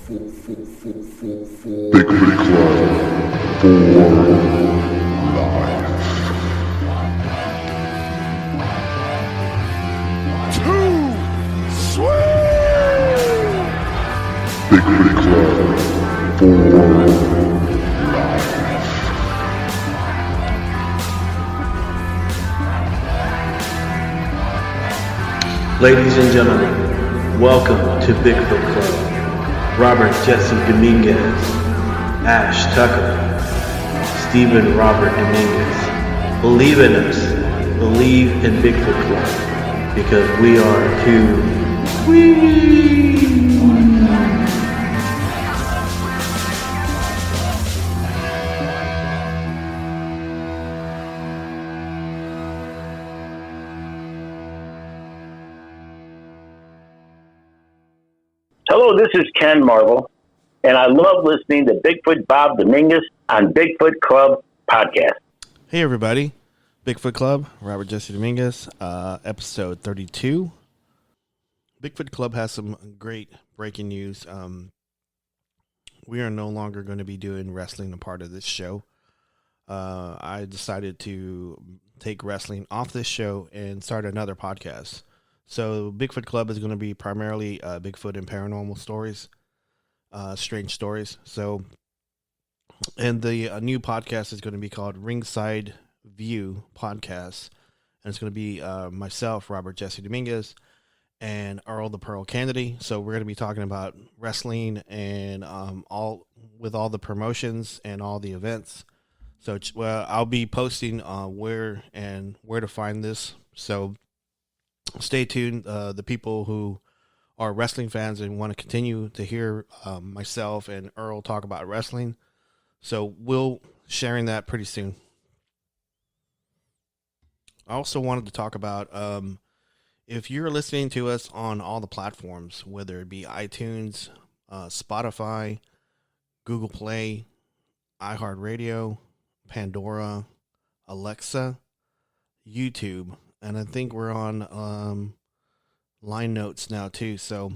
Bigfoot Club for life. Too sweet! Bigfoot Club for life. Ladies and gentlemen, welcome to Bigfoot Club. Robert Jesse Dominguez, Ash Tucker, Stephen Robert Dominguez. Believe in us. Believe in Bigfoot Club. Because we are too sweet. Hello, this is Ken Marvel, and I love listening to Bigfoot Bob Dominguez on Bigfoot Club podcast. Hey, everybody. Bigfoot Club, Robert Jesse Dominguez, episode 32. Bigfoot Club has some great breaking news. We are no longer going to be doing wrestling a part of this show. I decided to take wrestling off this show and start another podcast. So Bigfoot Club is going to be primarily Bigfoot and paranormal stories, strange stories. So, and the new podcast is going to be called Ringside View Podcast, and it's going to be myself, Robert Jesse Dominguez, and Earl the Pearl Kennedy. So we're going to be talking about wrestling and all the promotions and all the events. So I'll be posting where to find this. So stay tuned. The people who are wrestling fans and want to continue to hear myself and Earl talk about wrestling. So we'll sharing that pretty soon. I also wanted to talk about if you're listening to us on all the platforms, whether it be iTunes, Spotify, Google Play, iHeartRadio, Pandora, Alexa, YouTube, and I think we're on Line Notes now too. So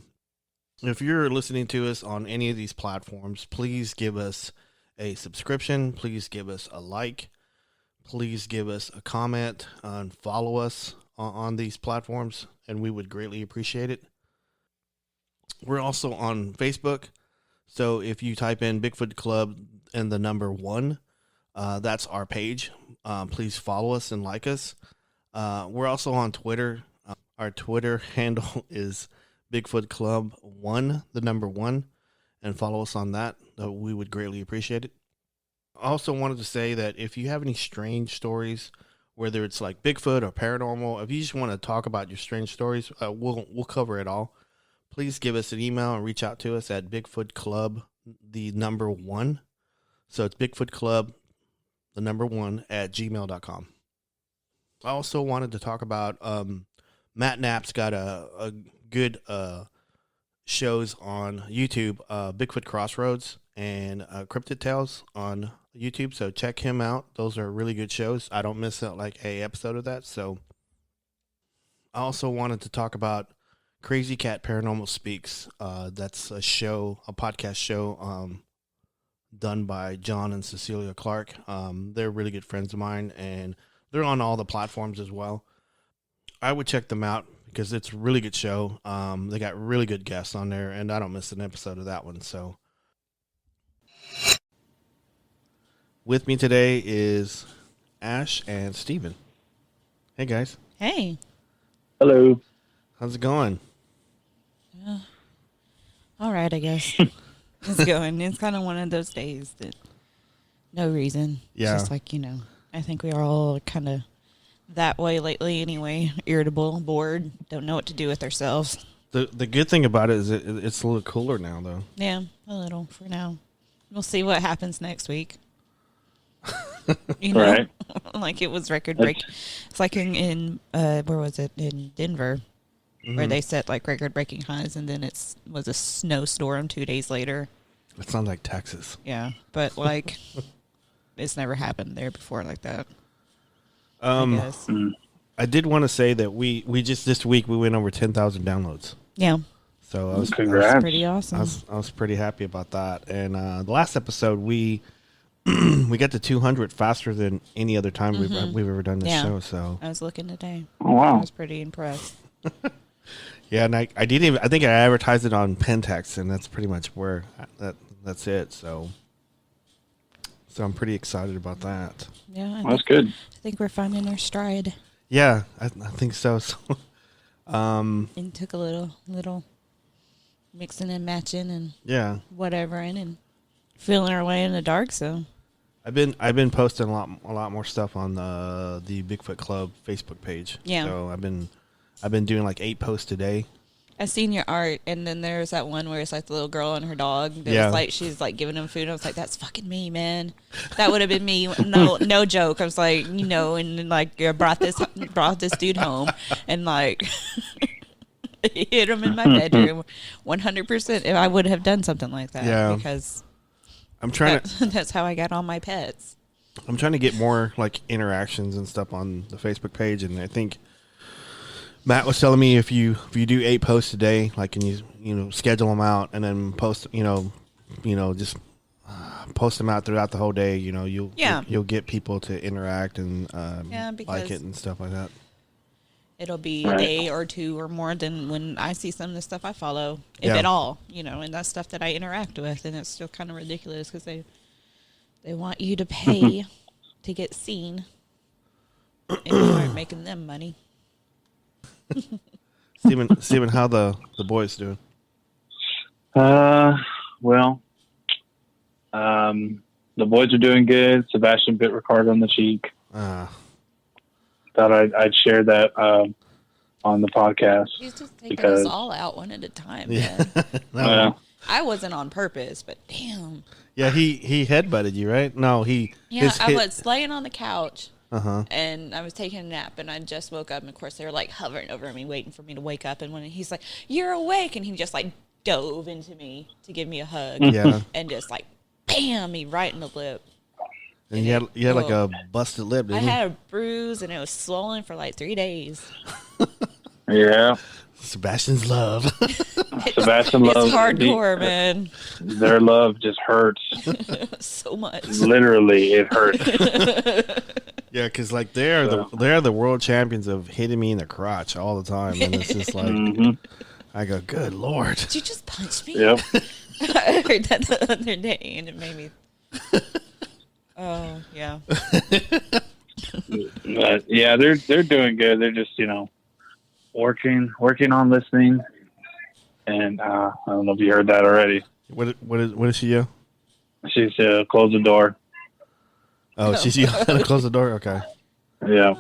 if you're listening to us on any of these platforms, please give us a subscription. Please give us a like. Please give us a comment and follow us on these platforms, and we would greatly appreciate it. We're also on Facebook. So if you type in Bigfoot Club and the number 1, that's our page. Please follow us and like us. We're also on Twitter. Our Twitter handle is Bigfoot Club 1, the number 1, and follow us on that. We would greatly appreciate it. I also wanted to say that if you have any strange stories, whether it's like Bigfoot or paranormal, if you just want to talk about your strange stories, we'll cover it all. Please give us an email and reach out to us at Bigfoot Club, the number 1. So it's Bigfoot Club, the number 1 at gmail.com. I also wanted to talk about Matt Knapp's got a good shows on YouTube, Bigfoot Crossroads and Cryptid Tales on YouTube. So check him out. Those are really good shows. I don't miss out like a episode of that. So I also wanted to talk about Crazy Cat Paranormal Speaks. That's a podcast show done by John and Cecilia Clark. They're really good friends of mine, and they're on all the platforms as well. I would check them out because it's a really good show. They got really good guests on there, and I don't miss an episode of that one. So with me today is Ash and Steven. Hey, guys. Hey. Hello. How's it going? All right, I guess. It's going. It's kind of one of those days that no reason. Yeah. It's just like, I think we are all kind of that way lately anyway. Irritable, bored, don't know what to do with ourselves. The good thing about it is it's a little cooler now, though. Yeah, a little for now. We'll see what happens next week. Right. Like it was record break. It's like in where was it? In Denver, where they set like record breaking highs, and then it was a snowstorm 2 days later. It sounds like Texas. Yeah, but like it's never happened there before like that. I guess. I did want to say that we just this week we went over 10,000 downloads. Yeah. So I was Congrats. Pretty awesome. I was pretty happy about that. And the last episode we we got to 200 faster than any other time we've ever done this show. So I was looking today. Oh, wow. I was pretty impressed. yeah, and I didn't even. I think I advertised it on Pentax, and that's pretty much where that's it. So I'm pretty excited about that. Yeah, That's good. I think we're finding our stride. Yeah, I think so. So And took a little mixing and matching and yeah, whatever and feeling our way in the dark. So I've been posting a lot more stuff on the Bigfoot Club Facebook page. Yeah. So I've been doing like 8 posts a day. I seen your art, and then there's that one where it's like the little girl and her dog. Yeah. Was like she's like giving them food. I was like, that's fucking me, man. That would have been me. No joke. I was like, and then, like I brought this dude home, and like hit him in my bedroom, 100%. If I would have done something like that, Yeah. because I'm trying that's how I got all my pets. I'm trying to get more like interactions and stuff on the Facebook page, and I think Matt was telling me if you do 8 posts a day, like, and you schedule them out and then post, just post them out throughout the whole day, you'll get people to interact and because like it and stuff like that. It'll be a day or 2 or more than when I see some of the stuff I follow, if at all, and that's stuff that I interact with, and it's still kind of ridiculous because they want you to pay to get seen, and you aren't making them money. Steven, how the boys doing? Well, the boys are doing good. Sebastian bit Ricardo on the cheek. Thought I'd share that on the podcast. He's just taking us all out one at a time, man. No. I wasn't on purpose, but damn. Yeah, he headbutted you, right? No, I was laying on the couch. Uh-huh. And I was taking a nap, and I just woke up, and of course they were like hovering over me, waiting for me to wake up. And when he's like, "You're awake," and he just like dove into me to give me a hug, Yeah, and just like bam me right in the lip. and you had like a busted lip, I didn't you? had a bruise, and it was swollen for like 3 days. Yeah. Sebastian's love. Sebastian loves It's hardcore, man. Their love just hurts. So much. Literally, it hurts. Yeah, because like they're the world champions of hitting me in the crotch all the time, and it's just like I go, good lord. Did you just punch me? Yep. I heard that the other day, and it made me. Oh yeah. But yeah, they're doing good. They're just working on listening, and I don't know if you heard that already. What is she do? She's close the door. Oh, she's gonna close the door. Okay. Yeah.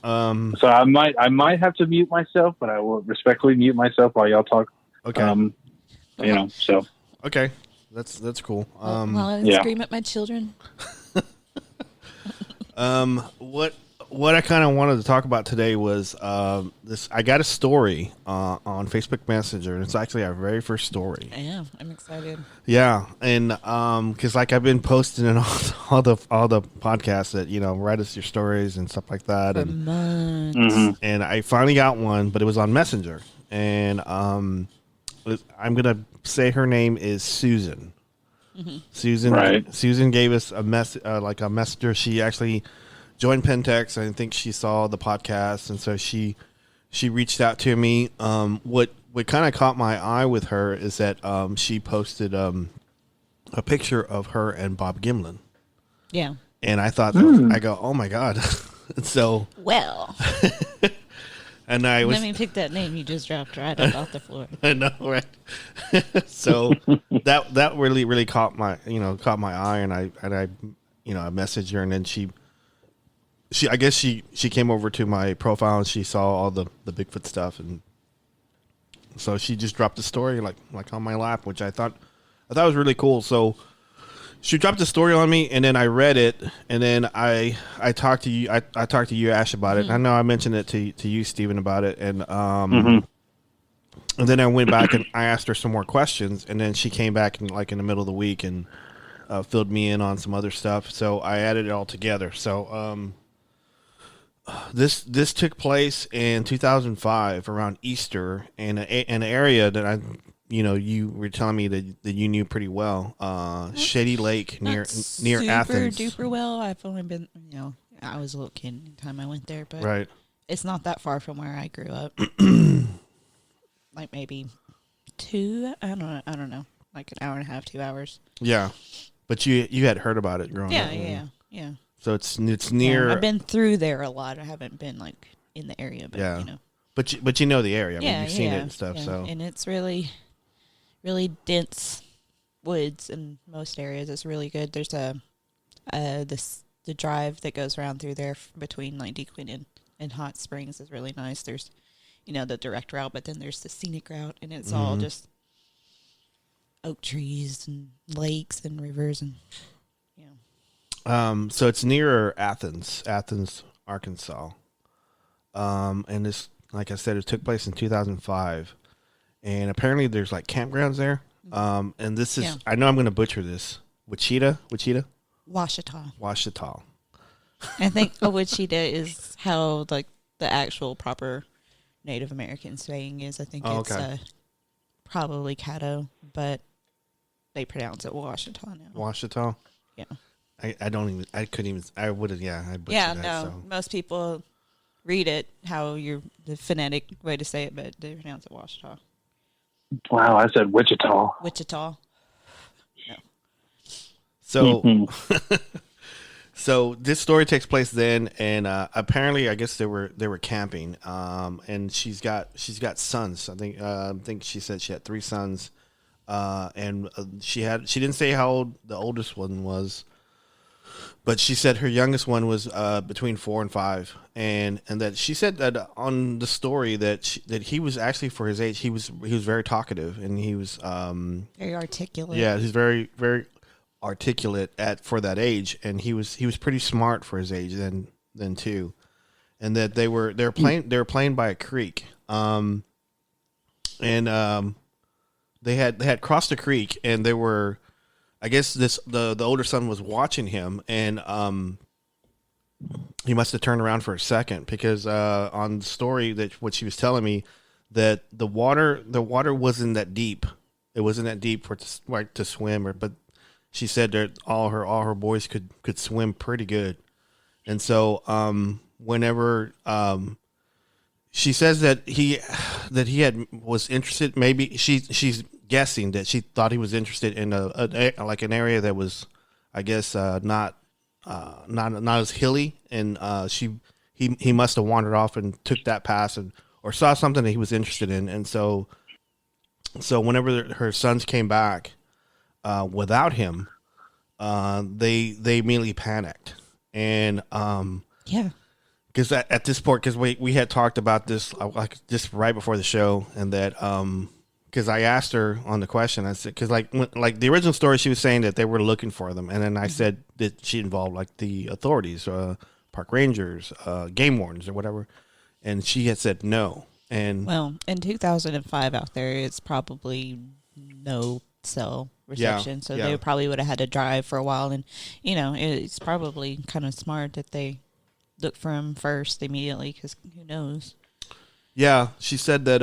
So I might have to mute myself, but I will respectfully mute myself while y'all talk. Okay. So. Okay. That's cool. While I yeah. scream at my children. What I kind of wanted to talk about today was this. I got a story on Facebook Messenger, and it's actually our very first story. Yeah, I'm excited. Yeah, and because like I've been posting in all the podcasts that write us your stories and stuff like that, For and months. and I finally got one, but it was on Messenger, and I'm gonna say her name is Susan. Susan. Right. Susan gave us a messenger. She actually joined Pentex. I think she saw the podcast, and so she reached out to me. What kind of caught my eye with her is that she posted a picture of her and Bob Gimlin, Yeah. and I thought I go, oh my god. So Well, and I was let me pick that name you just dropped right up off the floor. I know, right? So that really caught my eye, and I I messaged her, and then she I guess she came over to my profile and she saw all the Bigfoot stuff, and so she just dropped the story like on my lap, which I thought was really cool. So she dropped the story on me, and then I read it, and then I talked to you. I talked to you, Ash, about it. I know I mentioned it to you, Steven, about it, and and then I went back and I asked her some more questions, and then she came back in the middle of the week and filled me in on some other stuff. So I added it all together. So This took place in 2005 around Easter in an area that you were telling me that you knew pretty well. Shady Lake near super Athens. Super well. I've only been, I was a little kid the time I went there, but Right. it's not that far from where I grew up. Like maybe I don't know, like an hour and a half, 2 hours. Yeah, but you had heard about it growing up. Yeah. So it's near. Yeah, I've been through there a lot. I haven't been like in the area, but yeah. But you know the area. I mean, you've seen it and stuff. Yeah. So and it's really, really dense woods in most areas. It's really good. There's the drive that goes around through there between like DeQueen and Hot Springs is really nice. There's the direct route, but then there's the scenic route, and it's all just oak trees and lakes and rivers and so it's near Athens, Arkansas. And this, like I said, it took place in 2005, and apparently there's like campgrounds there. And this is, I know I'm going to butcher this. Wichita. Washita. I think Wichita is how like the actual proper Native American saying is. I think it's probably Caddo, but they pronounce it Washita now. Washita? Yeah. I butchered that. No. So. Most people read it the phonetic way to say it, but they pronounce it Washita. Wow, I said Wichita. Wichita. No. So, so this story takes place then, and apparently, I guess they were camping. And she's got sons. I think she said she had 3 sons. And she didn't say how old the oldest one was, but she said her youngest one was between 4 and 5, and that she said that on the story that he was actually, for his age, he was very talkative, and he was very articulate. Yeah, he's very, very articulate for that age, and he was pretty smart for his age then too, and that they were playing by a creek, and they had crossed a creek, and they were, I guess the older son was watching him, and he must have turned around for a second, because on the story that what she was telling me, that the water wasn't that deep. It wasn't that deep to swim, but she said that all her boys could swim pretty good, and so whenever she says that he was interested. Maybe she's guessing that she thought he was interested in like an area that was, I guess, not as hilly, and he must have wandered off and took that pass or saw something that he was interested in, and so whenever her sons came back without him, they immediately panicked, and because at this point, because we had talked about this like just right before the show, and that because I asked her on the question, I said, because like the original story, she was saying that they were looking for them, and then I said that she involved like the authorities, park rangers, game wardens, or whatever, and she had said no. And well, in 2005 out there, it's probably no cell reception, so they probably would have had to drive for a while, and it's probably kind of smart that they look for him first immediately, because who knows. Yeah, she said that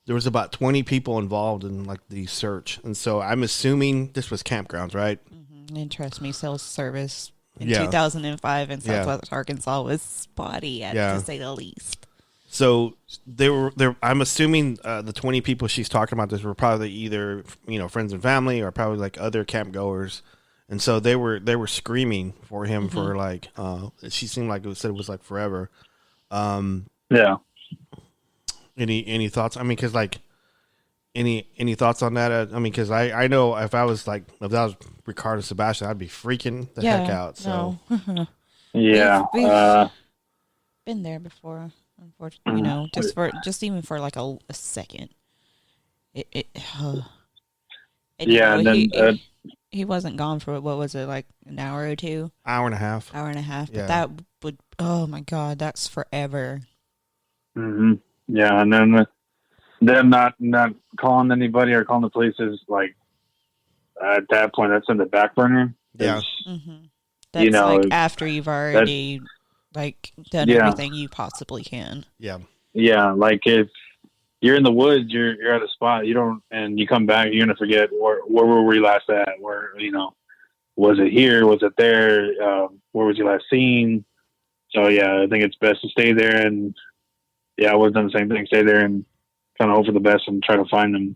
there was about 20 people involved in like the search, and so I'm assuming this was campgrounds, right? Mm-hmm. And trust me, cell service in 2005 in Southwest Arkansas was spotty, to say the least. So they were there. I'm assuming the 20 people she's talking about this were probably either friends and family, or probably like other camp goers. And so they were screaming for him for like she seemed like it was like forever. Yeah. Any thoughts? I mean, because like any thoughts on that? I mean, because I know if that was Ricardo Sebastian, I'd be freaking the heck out. So yeah, been there before. Unfortunately, just even for like a second. He wasn't gone for, what was it, like an hour or two? Hour and a half. But that would, oh my God, that's forever. Mm-hmm. Yeah, and then them not calling anybody or calling the police is like, at that point, that's in the back burner. Yeah. Mm-hmm. That's like after you've already like done Yeah. everything you possibly can. Yeah. Yeah, like if you're in the woods, you're at a spot, and you come back, you're gonna forget where were we last at? Where was it here? Was it there? Where was you last seen? So yeah, I think it's best to stay there, and I would have done the same thing. Stay there and kind of hope for the best and try to find them.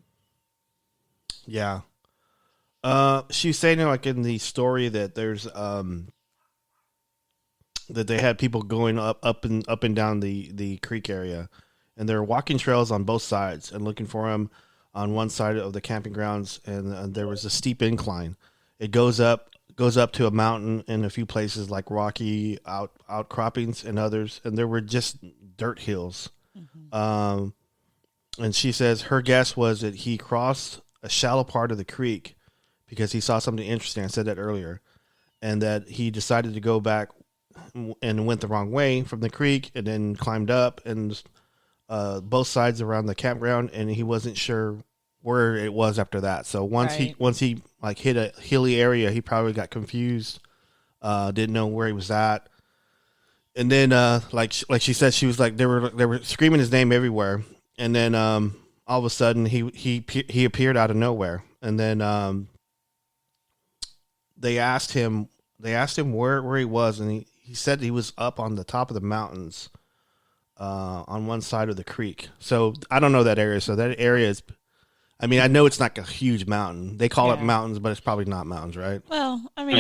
Yeah. She was saying like in the story that there's that they had people going up and down the creek area, and there were walking trails on both sides and looking for him on one side of the camping grounds, and there was a steep incline. It goes up to a mountain in a few places, like rocky outcroppings and others, and there were just dirt hills. And she says her guess was that he crossed a shallow part of the creek because he saw something interesting. I said that earlier, and that he decided to go back and went the wrong way from the creek, and then climbed up and both sides around the campground, and he wasn't sure where it was after that. So once he like hit a hilly area, he probably got confused, didn't know where he was at, and then like she said, she was like they were screaming his name everywhere, and then all of a sudden he appeared out of nowhere, and then they asked him where he was, and he said he was up on the top of the mountains on one side of the creek. So I don't know that area. So that area is, I mean, I know it's not a huge mountain. They call it mountains, but it's probably not mountains, right? Well, I mean,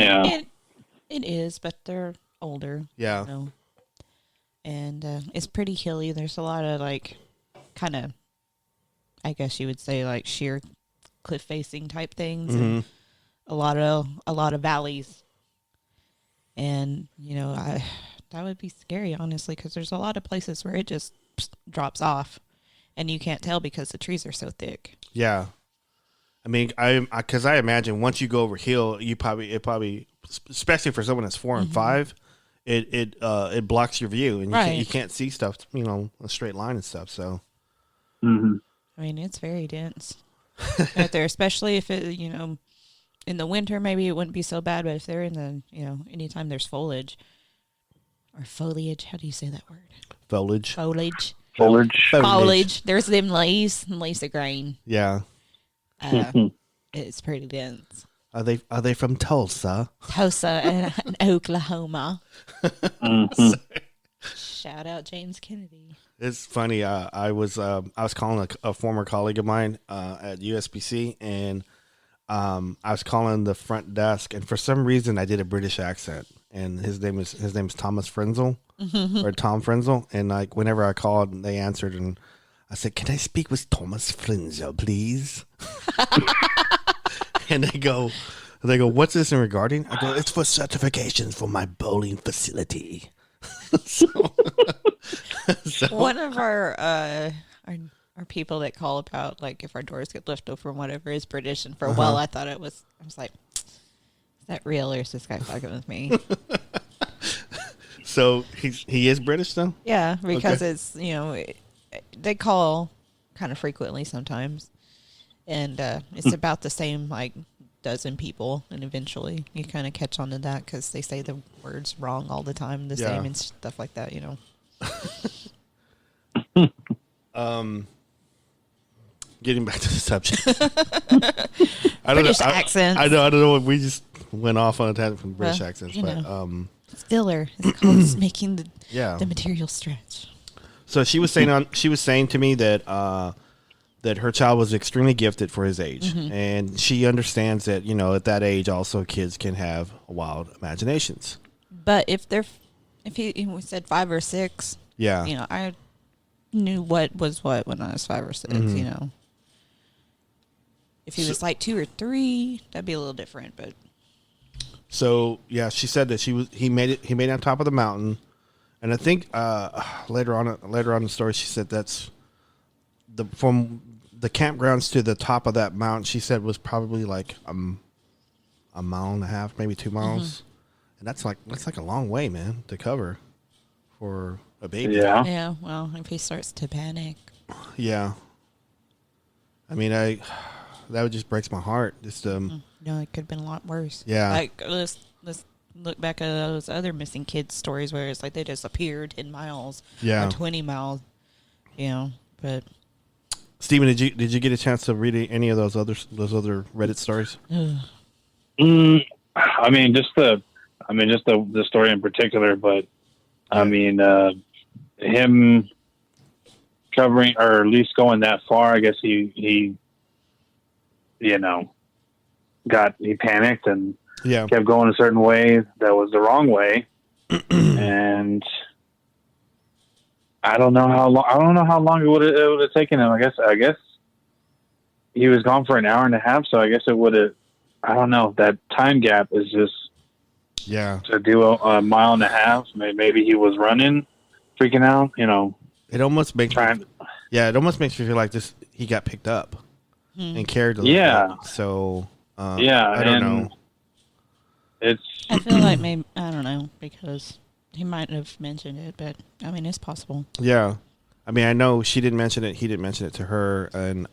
it is, but they're older. Yeah. You know? And it's pretty hilly. There's a lot of like kind of, I guess you would say like sheer cliff facing type things. Mm-hmm. And a lot of valleys. And, that would be scary, honestly, because there's a lot of places where it just drops off and you can't tell because the trees are so thick. Yeah. I mean, because I imagine once you go over hill, it probably, especially for someone that's 4 and 5, it blocks your view, and you can't see stuff, a straight line and stuff. So, mm-hmm. I mean, it's very dense out there, especially if it, in the winter, maybe it wouldn't be so bad, but if they're in the, anytime there's foliage. Or foliage. How do you say that word? Foliage. There's them leaves of grain. Yeah. It's pretty dense. Are they from Tulsa? Tulsa and Oklahoma. Mm-hmm. Shout out James Kennedy. It's funny. I was calling a former colleague of mine at USBC, and I was calling the front desk, and for some reason I did a British accent. And his name is Thomas Frenzel, or Tom Frenzel. And like whenever I called, they answered, and I said, "Can I speak with Thomas Frenzel, please?" And they go, "What's this in regarding?" I go, "It's for certifications for my bowling facility." so, one of our people that call about like if our doors get left open or whatever is British, and for a while I thought I was like, is that real or is this guy fucking with me? So he is British though? Yeah, because it's, they call kind of frequently sometimes. And it's about the same, like, dozen people. And eventually you kind of catch on to that because they say the words wrong all the time, the same and stuff like that, Getting back to the subject. British accents. I don't know. We just went off on a tangent from British accents, but it's filler. It's called making the material stretch. So she was saying to me that that her child was extremely gifted for his age, and she understands that at that age also kids can have wild imaginations. But if he said 5 or 6, I knew what was what when I was 5 or 6, If he was like 2 or 3, that'd be a little different. But so she said that he made it on top of the mountain, and I think later on in the story she said that's from the campgrounds to the top of that mountain. She said was probably like a mile and a half, maybe 2 miles, and that's like a long way, man, to cover for a baby. Yeah. Yeah. Well, if he starts to panic. Yeah. I mean, that would just breaks my heart. Just no, it could have been a lot worse. Yeah. Like let's look back at those other missing kids stories where it's like they just appeared 10 miles Yeah. or 20 miles, you know. But Steven, did you get a chance to read any of those other Reddit stories? I mean, just the story in particular, but I mean, him covering or at least going that far, I guess he you know, he panicked and kept going a certain way that was the wrong way. And I don't know how long it would have taken him. I guess he was gone for an hour and a half, so I guess it would have, I don't know, that time gap is just to do a mile and a half. Maybe he was running, freaking out, you know. It almost makes it almost makes me feel like he got picked up and carried a little bit. So I don't know. I feel like maybe, I don't know, because he might have mentioned it, but I mean, it's possible. Yeah. I mean, I know she didn't mention it. He didn't mention it to her. And,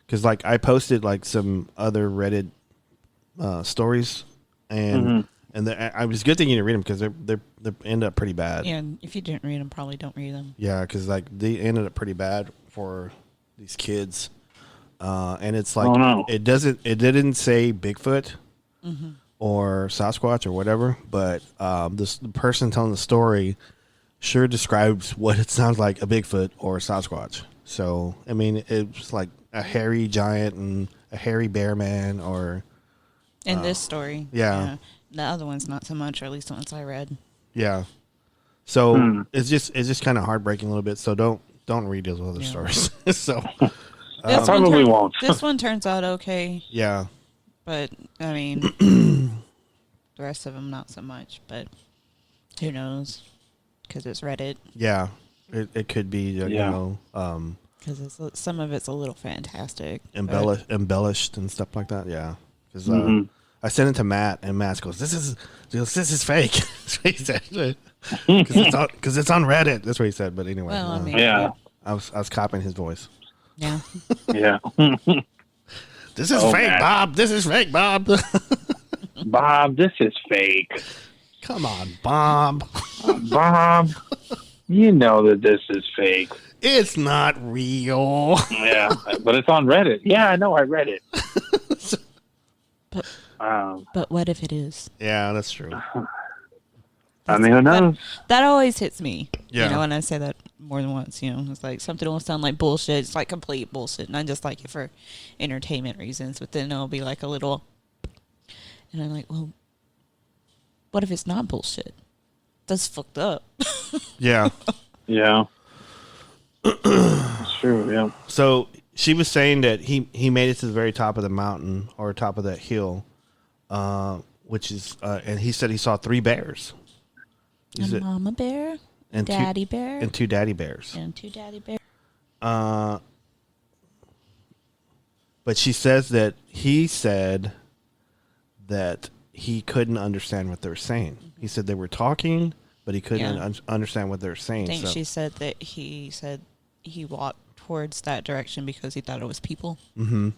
cause like I posted like some other Reddit, stories and I was good thing you didn't read them because they end up pretty bad. Yeah. And if you didn't read them, probably don't read them. Yeah. Cause like they ended up pretty bad for these kids. And it's like, it didn't say Bigfoot. Or Sasquatch or whatever, but the person telling the story sure describes what it sounds like a Bigfoot or a Sasquatch. So, I mean, it's like a hairy giant and a hairy bear man or... In this story. Yeah. The other one's not so much, or at least the ones I read. Yeah. So, it's just kind of heartbreaking a little bit, so don't read those other stories. So... probably won't. This one turns out okay. Yeah. But, I mean, the rest of them not so much, but who knows? Because it's Reddit. Yeah, it could be, you know. Because some of it's a little fantastic. Embellished and stuff like that, yeah. Because I sent it to Matt, and Matt goes, this is fake. That's what he said. Because it's on Reddit. That's what he said, but anyway. Well, I mean, I was copying his voice. Yeah. Yeah. This is fake, Matt. Bob. This is fake, Bob. Bob, this is fake. Come on, Bob. Bob, you know that this is fake. It's not real. Yeah, but it's on Reddit. Yeah, I know. I read it. But what if it is? Yeah, that's true. I mean, who knows? That always hits me. Yeah. You know, when I say that more than once, you know, it's like something will sound like bullshit. It's like complete bullshit. And I just like it for entertainment reasons. But then it'll be like a little, and I'm like, well, what if it's not bullshit? That's fucked up. Yeah. Yeah. It's true, yeah. So she was saying that he made it to the very top of the mountain or top of that hill, which is, and he said he saw 3 bears. A mama bear, and daddy bear, and 2 daddy bears. And 2 daddy bears. But she says that he said that he couldn't understand what they were saying. He said they were talking, but he couldn't understand what they were saying. I think she said that he walked towards that direction because he thought it was people. Mm-hmm.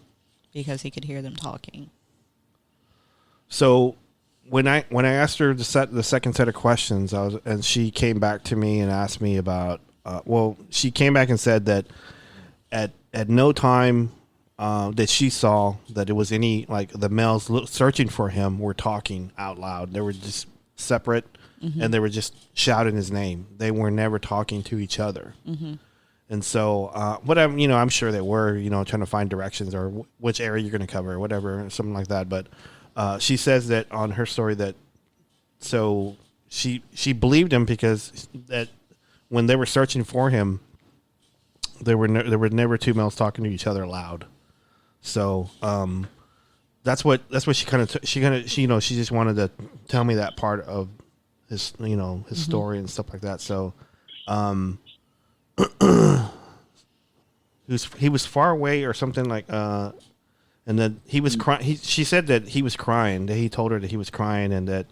Because he could hear them talking. So when I asked her the second set of questions, and she came back to me and asked me about. She came back and said that at no time that she saw that it was any like the males searching for him were talking out loud. They were just separate, and they were just shouting his name. They were never talking to each other. Mm-hmm. And so, I'm sure they were, trying to find directions or which area you're going to cover or whatever, something like that. But she says that on her story that, so she believed him because that when they were searching for him, there were never 2 males talking to each other loud. So that's what she just wanted to tell me that part of his his story and stuff like that. So he was far away or something like and then he was crying. She said that he was crying. That he told her that he was crying and that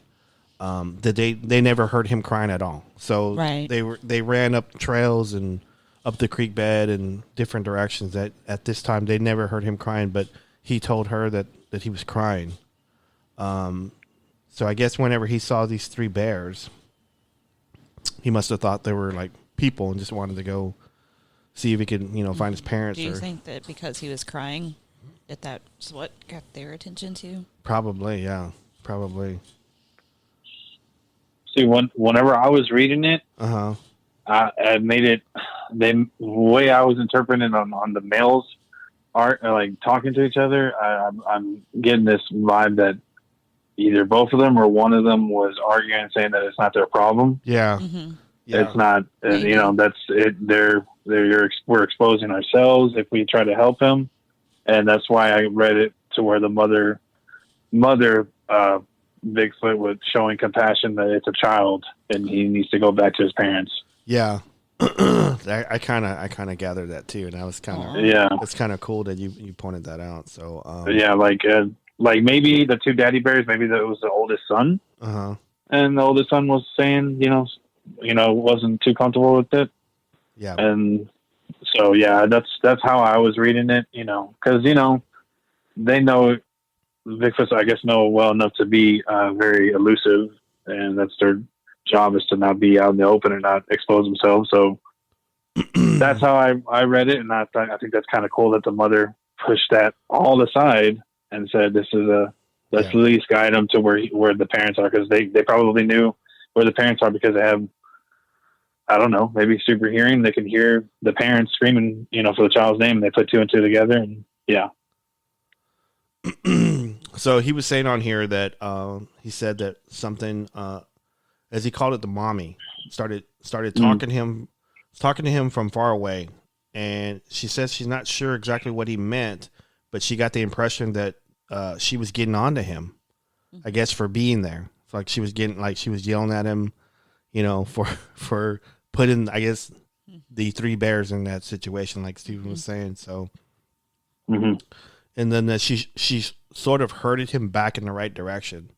they never heard him crying at all. So they ran up trails and up the creek bed in different directions. That at this time they never heard him crying, but he told her that he was crying. So I guess whenever he saw these 3 bears, he must have thought they were like people and just wanted to go see if he could, find his parents. Do you think that because he was crying, that's what got their attention too? Probably, yeah. Probably. See, whenever I was reading it, I made it the way I was interpreting it on the males art, like talking to each other. I'm getting this vibe that either both of them or one of them was arguing and saying that it's not their problem. Yeah. Yeah. It's not, that's it. We're exposing ourselves if we try to help him. And that's why I read it to where the mother, Bigfoot was showing compassion that it's a child and he needs to go back to his parents. Yeah. I kind of gathered that too. And I was it's kind of cool that you pointed that out. So, like maybe the 2 daddy bears, maybe that was the oldest son. And the oldest son was saying, wasn't too comfortable with it. Yeah. And so, yeah, that's how I was reading it, because, they know Bigfoots, I guess, know well enough to be very elusive, and that's their job, is to not be out in the open and not expose themselves. So that's how I read it. And I think that's kind of cool that the mother pushed that all aside and said, let's at least guide them to where the parents are. Cause they probably knew where the parents are because they have, I don't know, maybe super hearing. They can hear the parents screaming, for the child's name, and they put 2 and 2 together. And yeah. So he was saying on here that he said that something, as he called it, the mommy started talking to him from far away, and she says she's not sure exactly what he meant, but she got the impression that she was getting on to him, I guess, for being there. It's like she was yelling at him, for putting, I guess, the 3 bears in that situation, like Steven was saying. So, and then that she sort of herded him back in the right direction,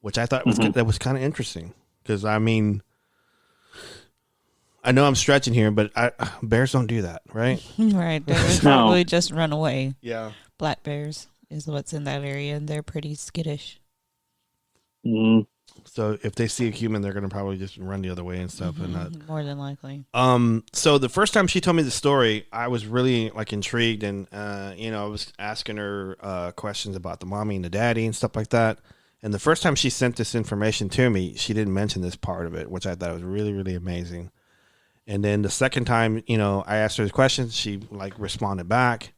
which I thought that was kind of interesting. Because, I mean, I know I'm stretching here, but bears don't do that, right? Right. They would probably just run away. Yeah. Black bears is what's in that area, and they're pretty skittish. So if they see a human, they're going to probably just run the other way and stuff. And more than likely. So the first time she told me the story, I was really intrigued, and I was asking her questions about the mommy and the daddy and stuff like that. And the first time she sent this information to me, she didn't mention this part of it, which I thought was really, really amazing. And then the second time, I asked her the questions, she responded back,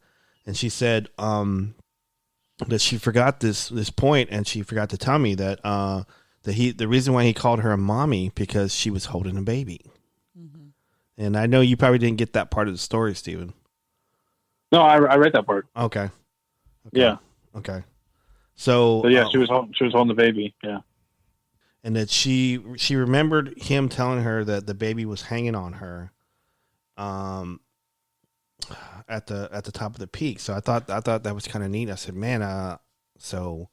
and she said that she forgot this point, and she forgot to tell me that the reason why he called her a mommy because she was holding a baby. And I know you probably didn't get that part of the story, Steven. No, I read that part. Okay. Yeah. Okay. So yeah, she was holding the baby. Yeah. And that she remembered him telling her that the baby was hanging on her, at the top of the peak. So I thought that was kind of neat. I said, man, so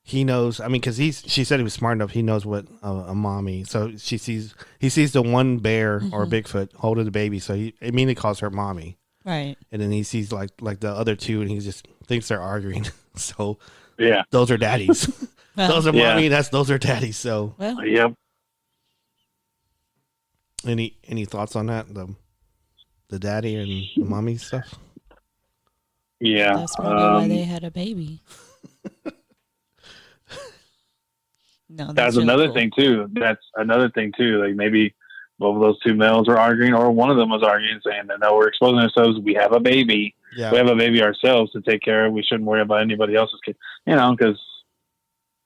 he knows. I mean, because she said he was smart enough. He knows what a mommy. So he sees the one bear or Bigfoot holding the baby. So he immediately calls her mommy. Right. And then he sees like the other 2, and he just thinks they're arguing. So yeah, those are daddies. Well, those are mommy. Those are daddies. So yep. Any thoughts on that? The daddy and the mommy stuff. Yeah, that's probably why they had a baby. No, that's really another cool. thing too. That's another thing too. Like maybe both of those 2 males were arguing, or one of them was arguing, saying that no, we're exposing ourselves. We have a baby. Yeah. We have a baby ourselves to take care of. We shouldn't worry about anybody else's kid. Because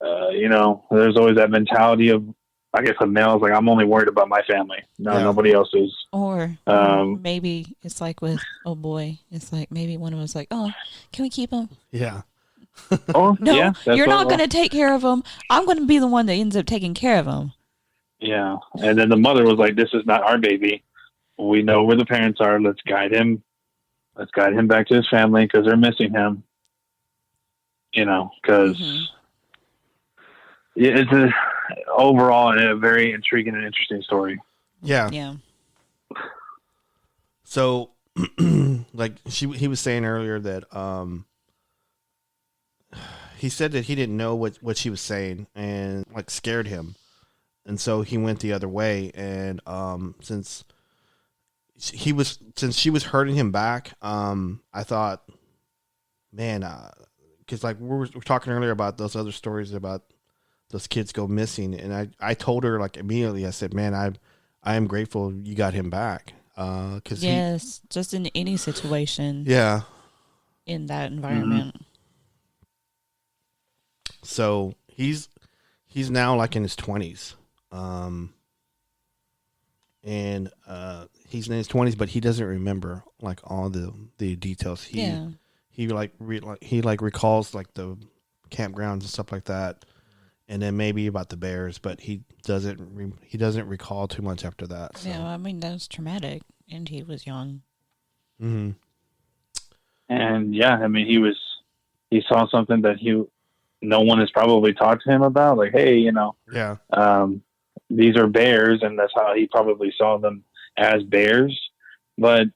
there's always that mentality of, I guess, the males, like, I'm only worried about my family. Nobody else is. Or maybe it's like with, oh boy, it's like maybe one of us like, oh, can we keep him? Yeah. Oh, no, yeah, you're not going to take care of him. I'm going to be the one that ends up taking care of him. Yeah. And then the mother was like, this is not our baby. We know where the parents are. Let's guide him. Let's guide him back to his family because they're missing him. Because it's overall a very intriguing and interesting story. Yeah. Yeah. So, he was saying earlier that he said that he didn't know what she was saying and like scared him, and so he went the other way. And since she was hurting him back, I thought, man, because like we were talking earlier about those other stories about those kids go missing, and I told her like immediately, I said, man, I am grateful you got him back, because yes, just in any situation, yeah, in that environment. Mm-hmm. So he's now like in his 20s, and he's in his 20s, but he doesn't remember like all the details. He recalls like the campgrounds and stuff like that, and then maybe about the bears, but he doesn't recall too much after that. So. Yeah, I mean that's traumatic, and he was young. Mm-hmm. And yeah, I mean he saw something that no one has probably talked to him about. Like, hey, Yeah. These are bears, and that's how he probably saw them, as bears. But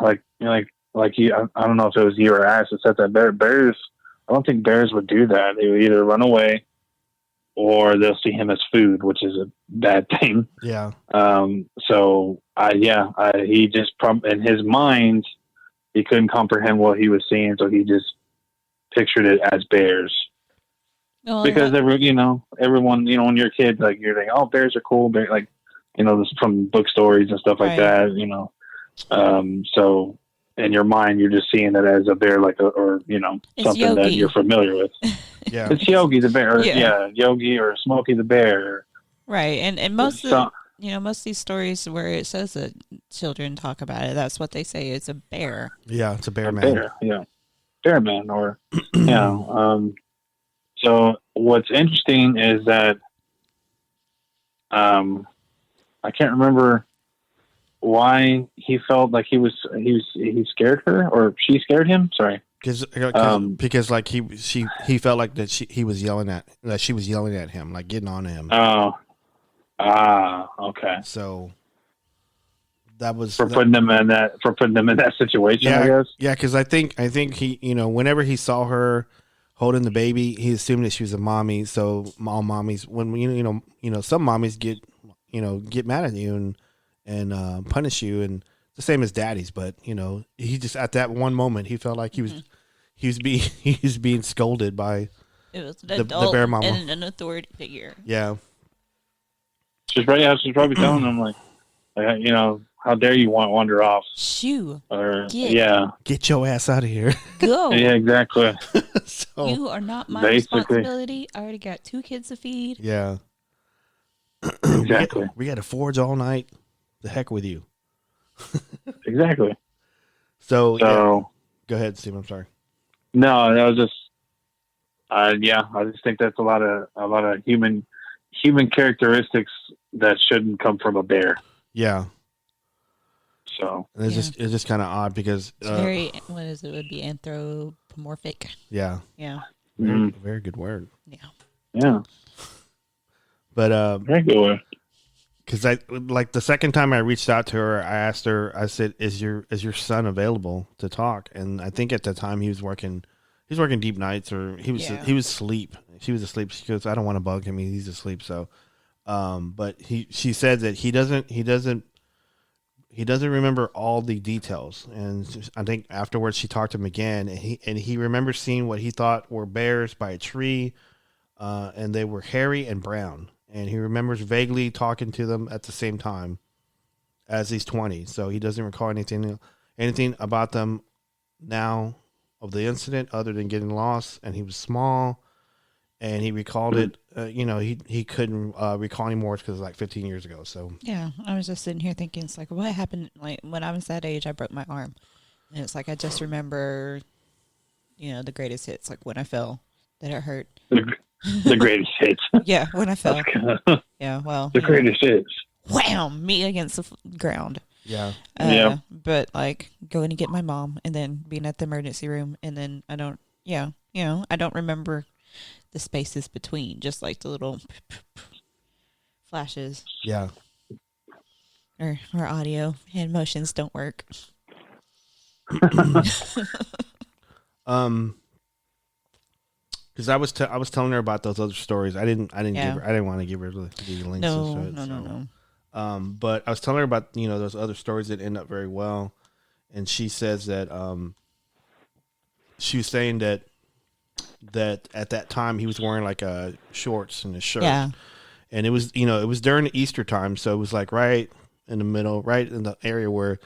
like you, I don't know if it was you or Ash that said that bears. I don't think bears would do that. They would either run away, or they'll see him as food, which is a bad thing. Yeah. So he just in his mind, he couldn't comprehend what he was seeing, so he just pictured it as bears. Well, Because everyone, when you're a kid, like you're like, oh, bears are cool, like, this from book stories and stuff like right. that, so in your mind, you're just seeing it as a bear, like, something Yogi. that you're familiar with. Yeah. It's Yogi the bear, Yogi or Smokey the bear. Right. And most of most of these stories where it says that children talk about it, that's what they say. It's a bear. Yeah. It's a bear man. Bear, yeah. Bear man, or, so what's interesting is that I can't remember why he felt like he scared her, or she scared him. Sorry, because like he felt like that she was yelling at him, like getting on him. Okay. So that was for putting them in that situation. Yeah, I guess. Yeah, because I think he, whenever he saw her holding the baby, he assumed that she was a mommy. So all mommies, when some mommies get mad at you and punish you, and the same as daddies. But he just at that one moment he felt like he was being scolded by It was an the adult bear mama and an authority figure. Yeah, she's probably telling him like how dare you wander off? Shoo! Or get your ass out of here. Go. Yeah, exactly. So, you are not my basically responsibility. I already got 2 kids to feed. Yeah. Exactly. We got to forge all night. The heck with you. Exactly. So yeah. Go ahead, Steve. I'm sorry. No, that was just. I just think that's a lot of human characteristics that shouldn't come from a bear. Yeah. So and it's just kind of odd because it's very it would be anthropomorphic. Yeah. Yeah. Very good word. Yeah. Yeah. But very good word. Because like the second time I reached out to her, I asked her. I said, "Is your son available to talk?" And I think at the time he was working deep nights, or he was asleep. She was asleep. She goes, "I don't want to bug him. He's asleep." So, but she said that he doesn't remember all the details. And I think afterwards she talked to him again, and he remembers seeing what he thought were bears by a tree, and they were hairy and brown. And he remembers vaguely talking to them at the same time as he's 20. So he doesn't recall anything about them now of the incident other than getting lost. And he was small, and he recalled it. He couldn't recall anymore because it was like 15 years ago. So yeah, I was just sitting here thinking, it's like, what happened? Like when I was that age, I broke my arm, and it's like I just remember, the greatest hits, like when I fell, that it hurt. The greatest hits. Yeah, when I fell. Yeah, well. The greatest hits. Wham! Me against the ground. Yeah. But like going to get my mom, and then being at the emergency room, and then I don't remember the spaces between, just like the little flashes. Yeah. Or audio and motions don't work. Because I was telling her about those other stories. I didn't Yeah. give her. I didn't want to give her the links. No, to it, no. But I was telling her about those other stories that end up very well, and she says that she was saying that at that time he was wearing like shorts and a shirt. Yeah. And it was it was during Easter time, so it was like right in the middle, right in the area where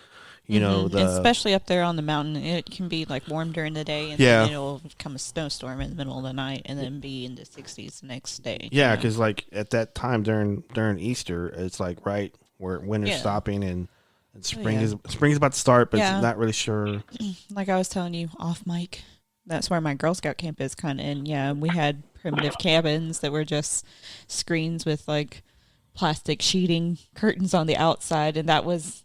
especially up there on the mountain, it can be like warm during the day, and then it'll come a snowstorm in the middle of the night, and then be in the 60s the next day. Yeah, because like at that time during Easter, it's like right where winter's stopping and spring is about to start, but it's not really sure. Like I was telling you off mic, that's where my Girl Scout camp is kind of in. Yeah, we had primitive cabins that were just screens with like plastic sheeting curtains on the outside, and that was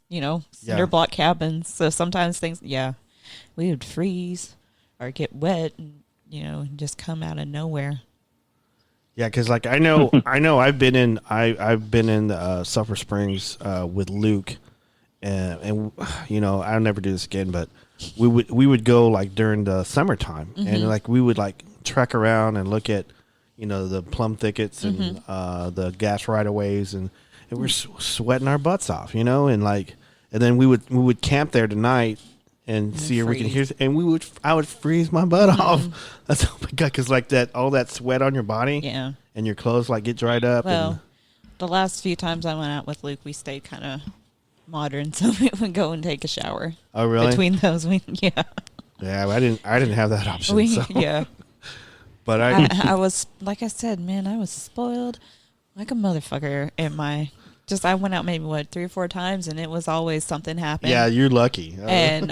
cinder block cabins. So sometimes things we would freeze or get wet and just come out of nowhere. Yeah, because like I know I've been in Sulphur Springs with Luke, and I'll never do this again, but we would go like during the summertime, and like we would like trek around and look at the plum thickets and the gas right of ways, and we're sweating our butts off, and then we would camp there tonight and see if we can hear, and I would freeze my butt off. That's oh my god, because like all that sweat on your body, and your clothes like get dried up. Well, the last few times I went out with Luke, we stayed kind of modern, so we would go and take a shower. Oh really? Between those, yeah, I didn't have that option. But I was, like I said, man, I was spoiled like a motherfucker I went out maybe 3 or 4 times, and it was always something happened. Yeah, you're lucky.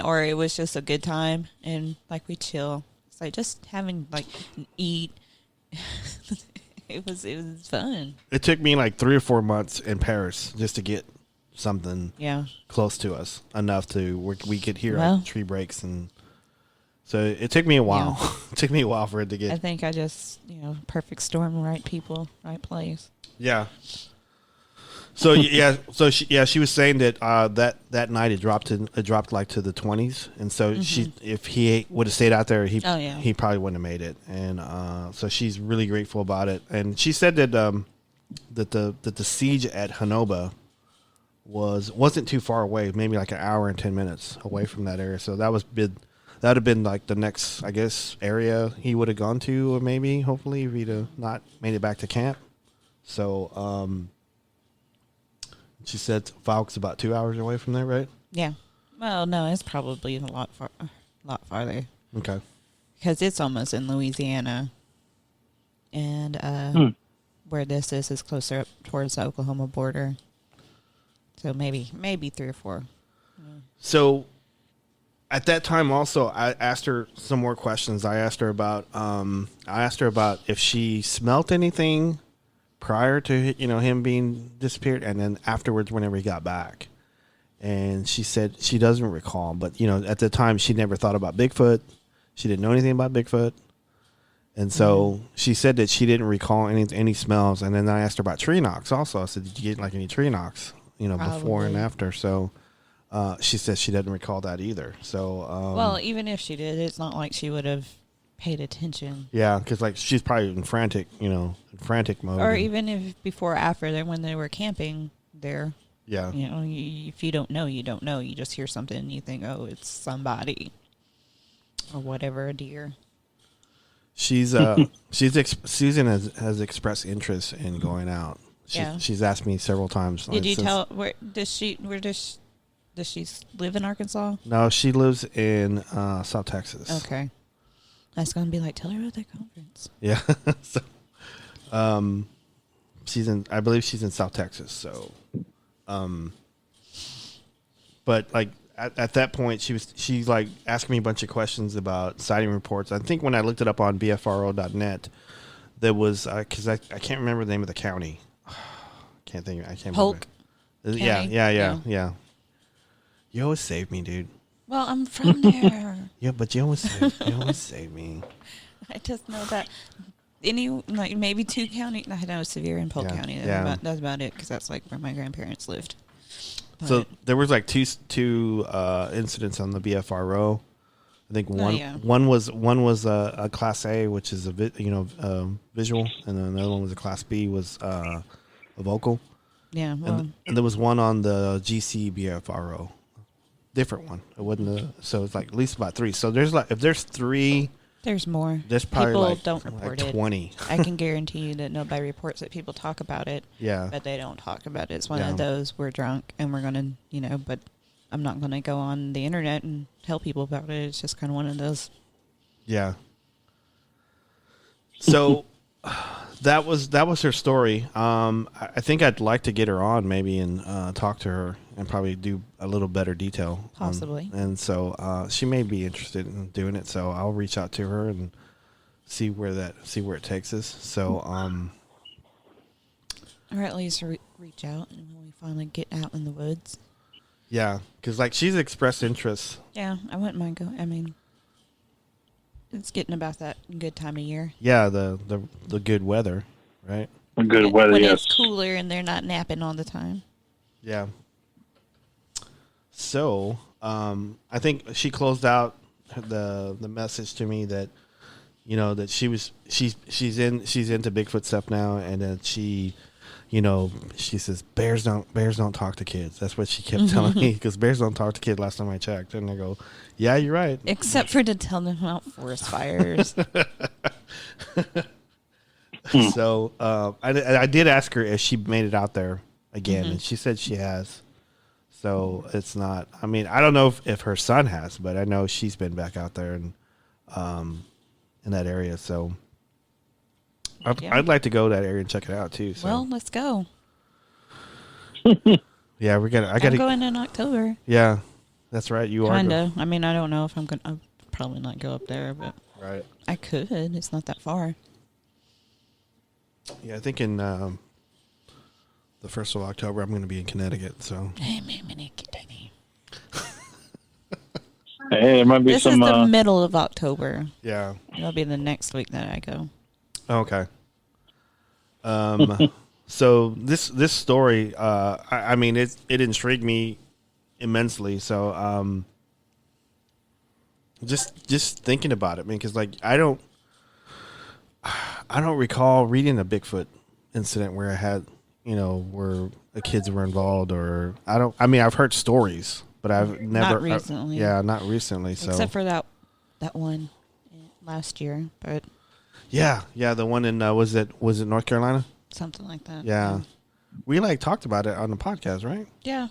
Or it was just a good time, and like we chill. It's like just having like eat. It was fun. It took me like 3 or 4 months in Paris just to get something close to us enough to where we could hear like, tree breaks, and so it took me a while. It took me a while for it to get. I think I just perfect storm, right people, right place. Yeah. So she was saying that that night it dropped like to the 20s, and so if he would have stayed out there, he probably wouldn't have made it, and so she's really grateful about it, and she said that the siege at Hanoba wasn't too far away, maybe like an hour and 10 minutes away from that area, so that would have been like the next, I guess, area he would have gone to, or maybe hopefully if he'd have not made it back to camp. So she said Falk's about 2 hours away from there, right? Yeah. Well, no, it's probably a lot farther. Okay. Because it's almost in Louisiana, and where this is closer up towards the Oklahoma border. So maybe 3 or 4. So at that time, also, I asked her some more questions. I asked her about if she smelt anything prior to him being disappeared, and then afterwards whenever he got back, and she said she doesn't recall, but at the time she never thought about Bigfoot. She didn't know anything about Bigfoot, and so she said that she didn't recall any smells. And then I asked her about tree knocks also. I said, did you get like any tree knocks before and after? So she says she doesn't recall that either. So well, even if she did, it's not like she would have paid attention. Yeah, because like she's probably in frantic mode. Or even if before or after, when they were camping there. Yeah. If you don't know, you don't know. You just hear something and you think, oh, it's somebody or whatever, a deer. Susan has expressed interest in going out. She's asked me several times. Did you tell does she live in Arkansas? No, she lives in South Texas. Okay. I was going to be like, tell her about that conference. Yeah. So, I believe she's in South Texas. So, but like at that point, she's like asking me a bunch of questions about sighting reports. I think when I looked it up on BFRO.net, there was because I can't remember the name of the county. I can't Polk. remember. Yeah. You always save me, dude. Well, I'm from there. Yeah, but you always save me. I just know that maybe 2 counties. I know Sevier and Polk County. That's about it, because that's like where my grandparents lived. But so there was like two incidents on the BFRO I think yeah. one was a class A, which is visual, and then another one was a class B, was a vocal. Yeah, well, And there was one on the GCBFRO, different one. It wasn't so it's like at least about 3. So there's like if there's 3, there's more. there's probably People like, don't report like 20. it. I can guarantee you that nobody reports it. People talk about it. Yeah. But they don't talk about it. It's one Yeah. of those, we're drunk and we're going to, but I'm not going to go on the internet and tell people about it. It's just kind of one of those. Yeah. So that was her story. I think I'd like to get her on maybe and talk to her and probably do a little better detail. Possibly. And so she may be interested in doing it. So I'll reach out to her and see where it takes us. So Or at least reach out and when we finally get out in the woods. yeah, because like she's expressed interest. Yeah, I wouldn't mind going. I mean, it's getting about that good time of year. Yeah, the good weather, right? Good weather, when yes. it's cooler and they're not napping all the time. Yeah. So, I think she closed out the message to me that, that she's into Bigfoot stuff now, and that she says bears don't talk to kids. That's what she kept telling me, because bears don't talk to kids last time I checked. And I go, yeah, you're right. Except for to tell them about forest fires. So I did ask her if she made it out there again, and she said she has. So it's not. I mean, I don't know if her son has, but I know she's been back out there and in that area. So I'd like to go to that area and check it out too. So. Well, let's go. Yeah, I gotta. I'm going in October. Yeah, that's right. You are. Kinda. I mean, I don't know if I'm gonna. I'll probably not go up there, but Right. I could. It's not that far. Yeah, I think in the 1st of October I'm going to be in Connecticut. So. Hey, Hey, it might be this some. is the middle of October. Yeah. It'll be the next week that I go. Okay. So this story, I mean, it intrigued me immensely. So, just thinking about it, man, because like I don't recall reading a Bigfoot incident where I had, where the kids were involved, or I mean, I've heard stories, but I've never. Not recently. Not recently. So Except for that one last year, but yeah, the one in was it North Carolina? something like that. Yeah. We talked about it on the podcast, right? Yeah.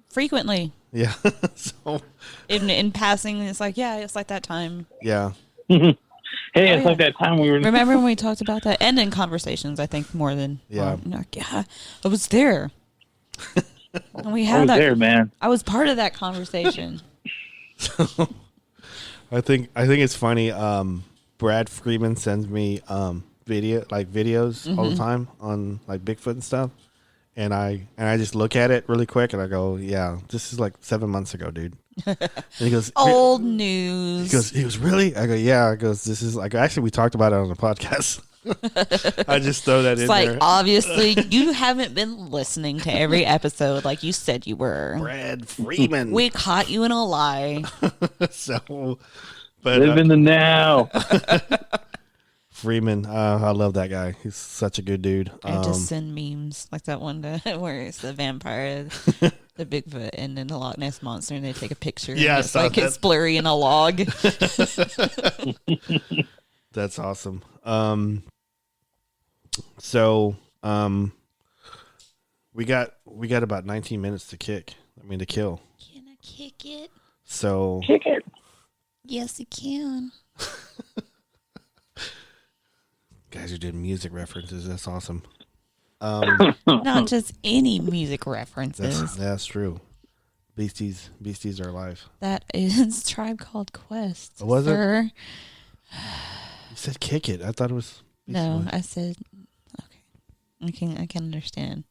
Frequently. Yeah. So In passing, it's like that time. yeah. Hey, it's yeah. like that time we were. Remember when we talked about that? And in conversations, I think more than Yeah. yeah, I was there. And we I had was that. there, man. I was part of that conversation. I think it's funny. Brad Freeman sends me videos all the time on like Bigfoot and stuff, and I just look at it really quick and I go, yeah, this is like 7 months ago, dude. And he goes, Old news. He goes, really? I go, yeah. I goes, this is like, actually we talked about it on the podcast. I just throw that in It's like, there. obviously, you haven't been listening to every episode like you said you were. Brad Freeman. We caught you in a lie. So, but Live in the now. Freeman, I love that guy. He's such a good dude. I just send memes like that one where it's the vampire, the Bigfoot, and then the Loch Ness monster, and they take a picture. Yeah, and it's like it's blurry in a log. That's awesome. So we got about 19 minutes to kill. Can I kick it? So Kick it. Yes, you can. guys are doing music references. That's awesome. Not just any music references. That's true. Beasties are alive. That is Tribe Called Quest. Was it? sir. You said kick it. I thought it was. Beastie No, Boys. I said okay. I can understand,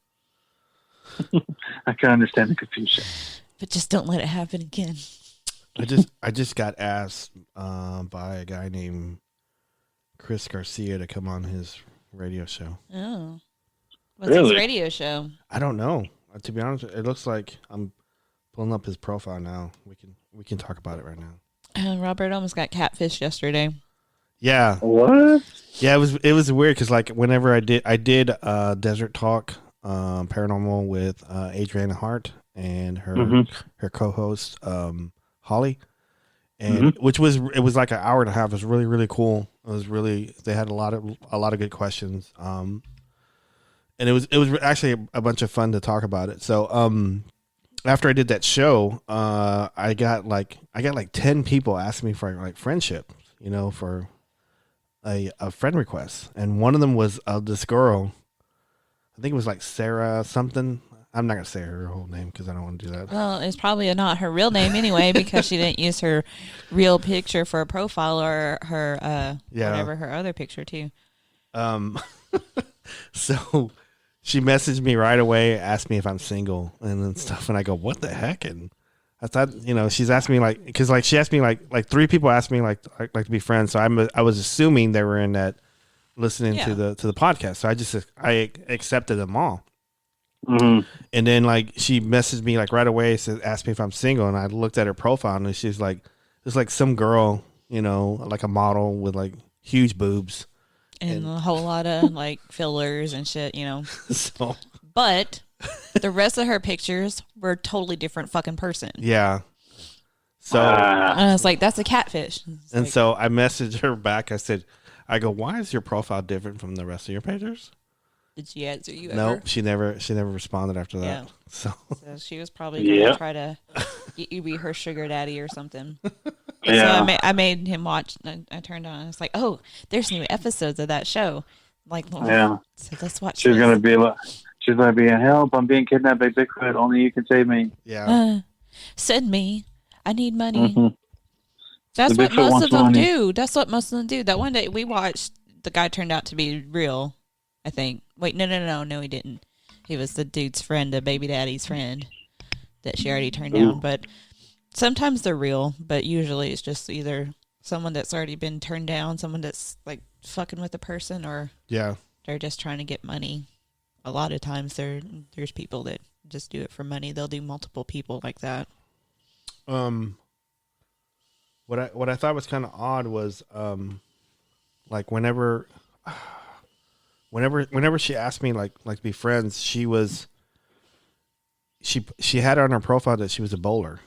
I can understand the confusion. but just don't let it happen again. I just got asked by a guy named Chris Garcia to come on his radio show. Oh, what's Really? his radio show? I don't know. To be honest, it looks like I'm pulling up his profile now. We can talk about it right now. Robert almost got catfished yesterday. Yeah. What? Yeah, it was weird because like whenever I did Desert Talk Paranormal with Adriana Hart and her co-host Holly, and it was like an hour and a half. It was really really cool. It was really, they had a lot of good questions. And it was actually a bunch of fun to talk about it. So after I did that show, I got like 10 people asking me for like friendship, for a friend request, and one of them was this girl. I think it was like Sarah something. I'm not gonna say her whole name because I don't want to do that. Well, it's probably not her real name anyway because she didn't use her real picture for a profile or her whatever her other picture too. So she messaged me right away, asked me if I'm single and stuff, and I go, "What the heck?" And I thought, she's asking me like, because like she asked me like 3 people asked me like to be friends, so I was assuming they were in that listening to the podcast, so I accepted them all. And then like she messaged me like right away, asked me if I'm single, and I looked at her profile and she's like, it's like some girl, like a model with like huge boobs and a whole lot of like fillers and shit, So, but the rest of her pictures were a totally different fucking person. Yeah. So and I was like, that's a catfish. And so I messaged her back. I go, why is your profile different from the rest of your pictures? Did she answer you? Nope, she never responded after that. Yeah. So she was probably gonna try to get you to be her sugar daddy or something. Yeah. So I made him watch. I turned on. I was like, oh, there's new episodes of that show. Like, so let's watch. She's gonna be like, help! I'm being kidnapped by Bigfoot. Only you can save me. Yeah. Send me. I need money. That's what most of them do. That's what most of them do. That one day we watched, the guy turned out to be real, I think. Wait, no, he didn't. He was the dude's friend, the baby daddy's friend that she already turned down. But sometimes they're real, but usually it's just either someone that's already been turned down, someone that's like fucking with a person, or they're just trying to get money. A lot of times there's people that just do it for money. They'll do multiple people like that. What I thought was kind of odd was like whenever she asked me like to be friends, she had on her profile that she was a bowler.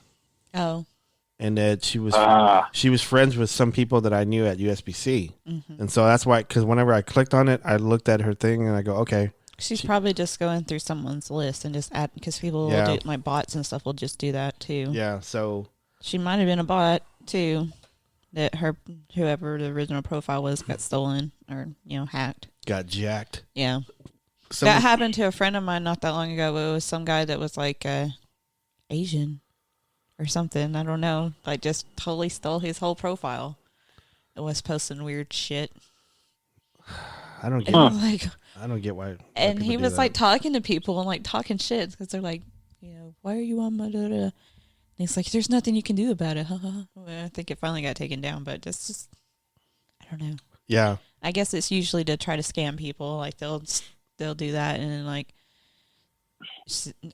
Oh. And that she was friends with some people that I knew at USBC. And so that's why, because whenever I clicked on it, I looked at her thing and I go, okay. She's probably just going through someone's list and just add, because people will do, like bots and stuff will just do that too. Yeah, so she might have been a bot too, that whoever the original profile was got stolen or hacked. Got jacked. Yeah. That happened to a friend of mine not that long ago. It was some guy that was like Asian or something. I don't know. Like just totally stole his whole profile. It was posting weird shit. I don't get I don't get why. And he was like talking to people and like talking shit because they're like, why are you on my da-da? And he's like, there's nothing you can do about it. Well, I think it finally got taken down, but it's just, I don't know. Yeah. I guess it's usually to try to scam people. Like they'll do that and then like,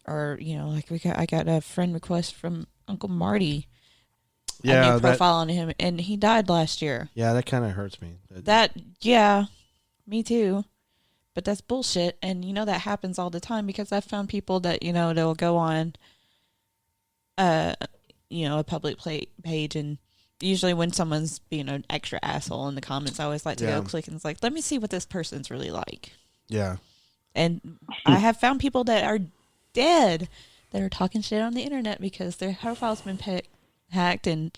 or like I got a friend request from Uncle Marty. Yeah, a new profile on him, and he died last year. Yeah, that kind of hurts me. Me too. But that's bullshit, and that happens all the time because I've found people that they'll go on, a public page, and usually when someone's being an extra asshole in the comments, I always like to go click and it's like, let me see what this person's really like. Yeah. And I have found people that are dead that are talking shit on the internet because their profile's been hacked, and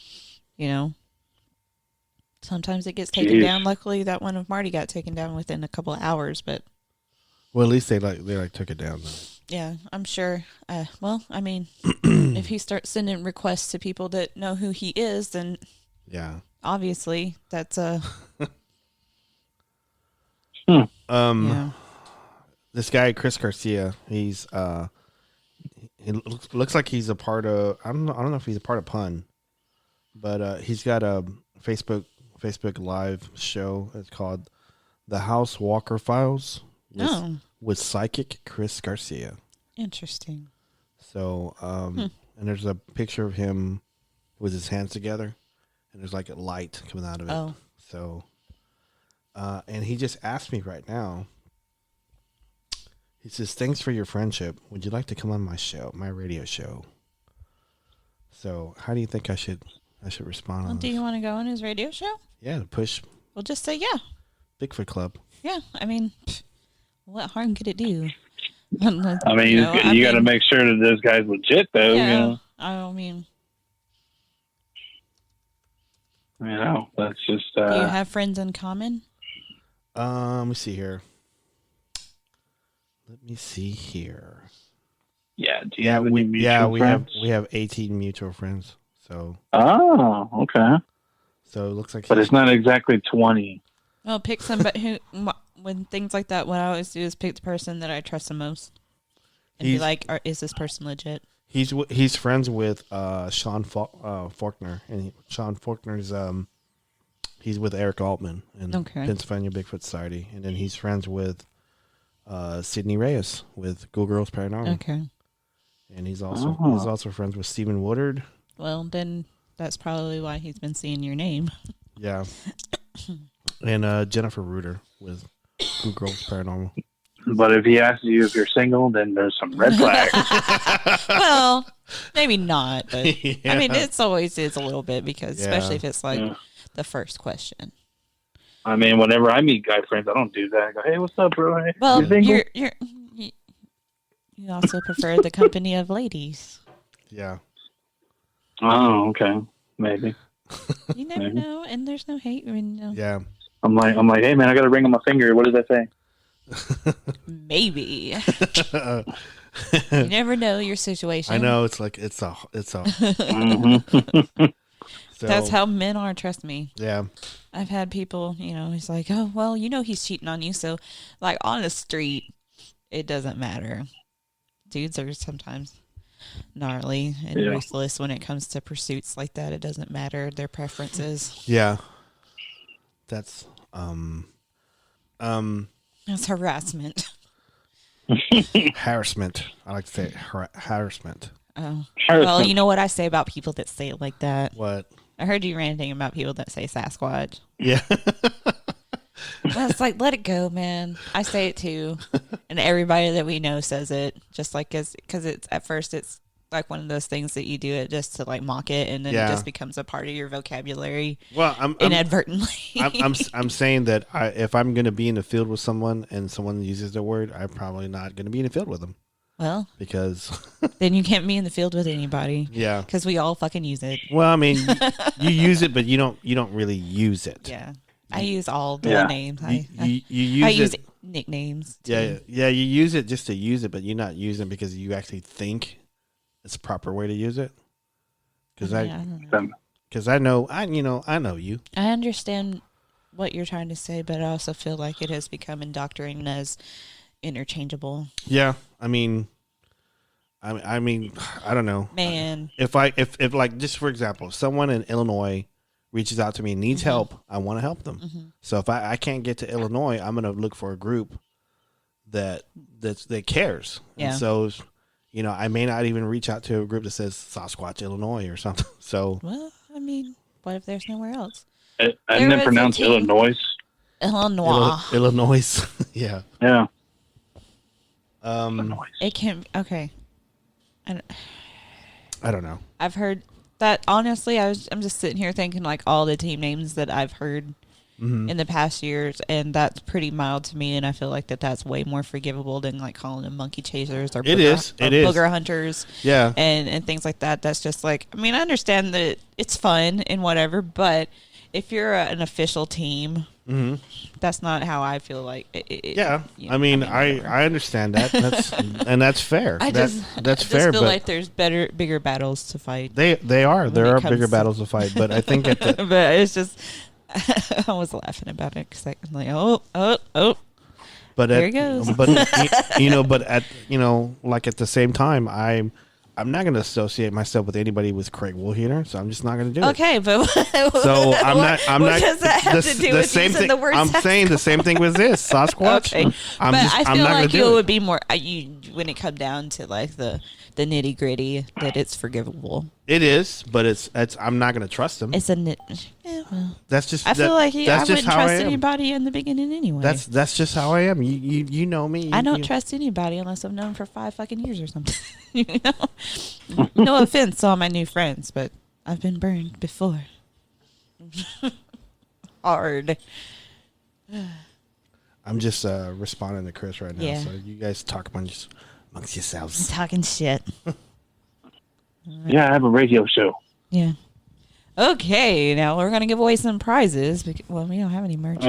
sometimes it gets taken down. Luckily, that one of Marty got taken down within a couple of hours, but well, at least they took it down though. Yeah, I'm sure. Well, I mean, if he starts sending requests to people that know who he is, then obviously that's a This guy Chris Garcia, he's he looks like he's a part of. I don't know if he's a part of Pun, but he's got a Facebook Live show. It's called The House Walker Files with psychic Chris Garcia. Interesting. So, and there's a picture of him with his hands together, and there's like a light coming out of it. Oh. So, and he just asked me right now. He says, "Thanks for your friendship. Would you like to come on my show, my radio show?" So, how do you think I should respond Well, on do this? you want to go on his radio show? Yeah, to push We'll just say yeah. Bigfoot Club. Yeah. I mean, what harm could it do? I mean, you got to make sure that this guy's legit, though. Yeah. I mean, that's just. do you have friends in common? Let me see here. Yeah. Do you have any we mutual friends? have 18 mutual friends. So. Oh, okay. So it looks like. But it's not exactly 20. Well, pick somebody who, when things like that, what I always do is pick the person that I trust the most, and be like, "Is this person legit?" He's friends with Sean Faulkner, and Sean Faulkner's he's with Eric Altman in Pennsylvania Bigfoot Society, and then he's friends with Sydney Reyes with Google Girls Paranormal. Okay. And he's also friends with Stephen Woodard. Well, then that's probably why he's been seeing your name. Yeah. And Jennifer Reuter with Google Girls Paranormal. But if he asks you if you're single, then there's some red flags. Well, maybe not. But Yeah. I mean, it's always is a little bit because, especially if it's like the first question. I mean, whenever I meet guy friends, I don't do that. I go, "Hey, what's up, bro? Hey, Well, you single?" you also prefer the company of ladies. Yeah. Oh, okay, maybe. You never know, and there's no hate. I mean, no. Yeah. I'm like, "Hey, man, I got a ring on my finger. What does that say?" Maybe. You never know your situation. I know it's a Mhm. so, That's how men are. Trust me. Yeah. I've had people, he's like, "Oh, well, he's cheating on you." So, like on the street, it doesn't matter. Dudes are sometimes gnarly and ruthless when it comes to pursuits like that. It doesn't matter their preferences. Yeah. That's That's harassment. harassment. I like to say harassment. Oh. Well, you know what I say about people that say it like that? What? I heard you ranting about people that say Sasquatch. Yeah. Well, it's like, let it go, man. I say it too. And everybody that we know says it. Just like, because it's at first, it's like one of those things that you do it just to like mock it. And then it just becomes a part of your vocabulary. Well, I'm inadvertently. I'm saying that if I'm going to be in the field with someone and someone uses the word, I'm probably not going to be in the field with them. Well, because then you can't be in the field with anybody. Yeah. Because we all fucking use it. Well, I mean, you use it, but you don't really use it. Yeah. I use all the names. I use nicknames. Too. Yeah. You use it just to use it, but you're not using it because you actually think it's a proper way to use it. Because I know you. I understand what you're trying to say, but I also feel like it has become indoctrinated as interchangeable. Yeah, I mean, I don't know, man. If like, just for example, someone in Illinois reaches out to me and needs help, I want to help them. Mm-hmm. So if I can't get to Illinois, I'm going to look for a group that cares. Yeah. And so, I may not even reach out to a group that says Sasquatch, Illinois or something. So, well, I mean, what if there's nowhere else? Isn't it pronounced Illinois? Illinois. Yeah. Yeah. It can okay. I don't know. I've heard that, honestly. I'm just sitting here thinking like all the team names that I've heard in the past years, and that's pretty mild to me. And I feel like that's way more forgivable than like calling them monkey chasers or booger hunters, and things like that. That's just like, I mean, I understand that it's fun and whatever, but if you're an official team, that's not how I feel like. I mean, I understand that. That's fair. That's fair. Feel like there's bigger battles to fight. There are bigger battles to fight, but I think but it's just I was laughing about it because I'm like, oh. But there it goes. But like at the same time, I'm not going to associate myself with anybody with Craig Woolheater, so I'm just not going to do it. Okay, but so I'm not. What does that have to do with using the word? I'm saying the same thing with this Sasquatch. Okay, I feel like it would be more when it come down to like the nitty gritty, that it's forgivable. It is, but it's. I'm not going to trust him. It's a nit. Yeah, well, That's just. I feel like I wouldn't how I trust am. anybody in the beginning anyway. That's just how I am. You know me. I don't trust anybody unless I've known them for 5 fucking years or something. You know? No offense to all my new friends, but I've been burned before. Hard. I'm just responding to Chris right now. Yeah. So you guys talk amongst I'm yourselves. talking shit. Yeah, I have a radio show. Yeah. Okay, now we're gonna give away some prizes. Well, we don't have any merch.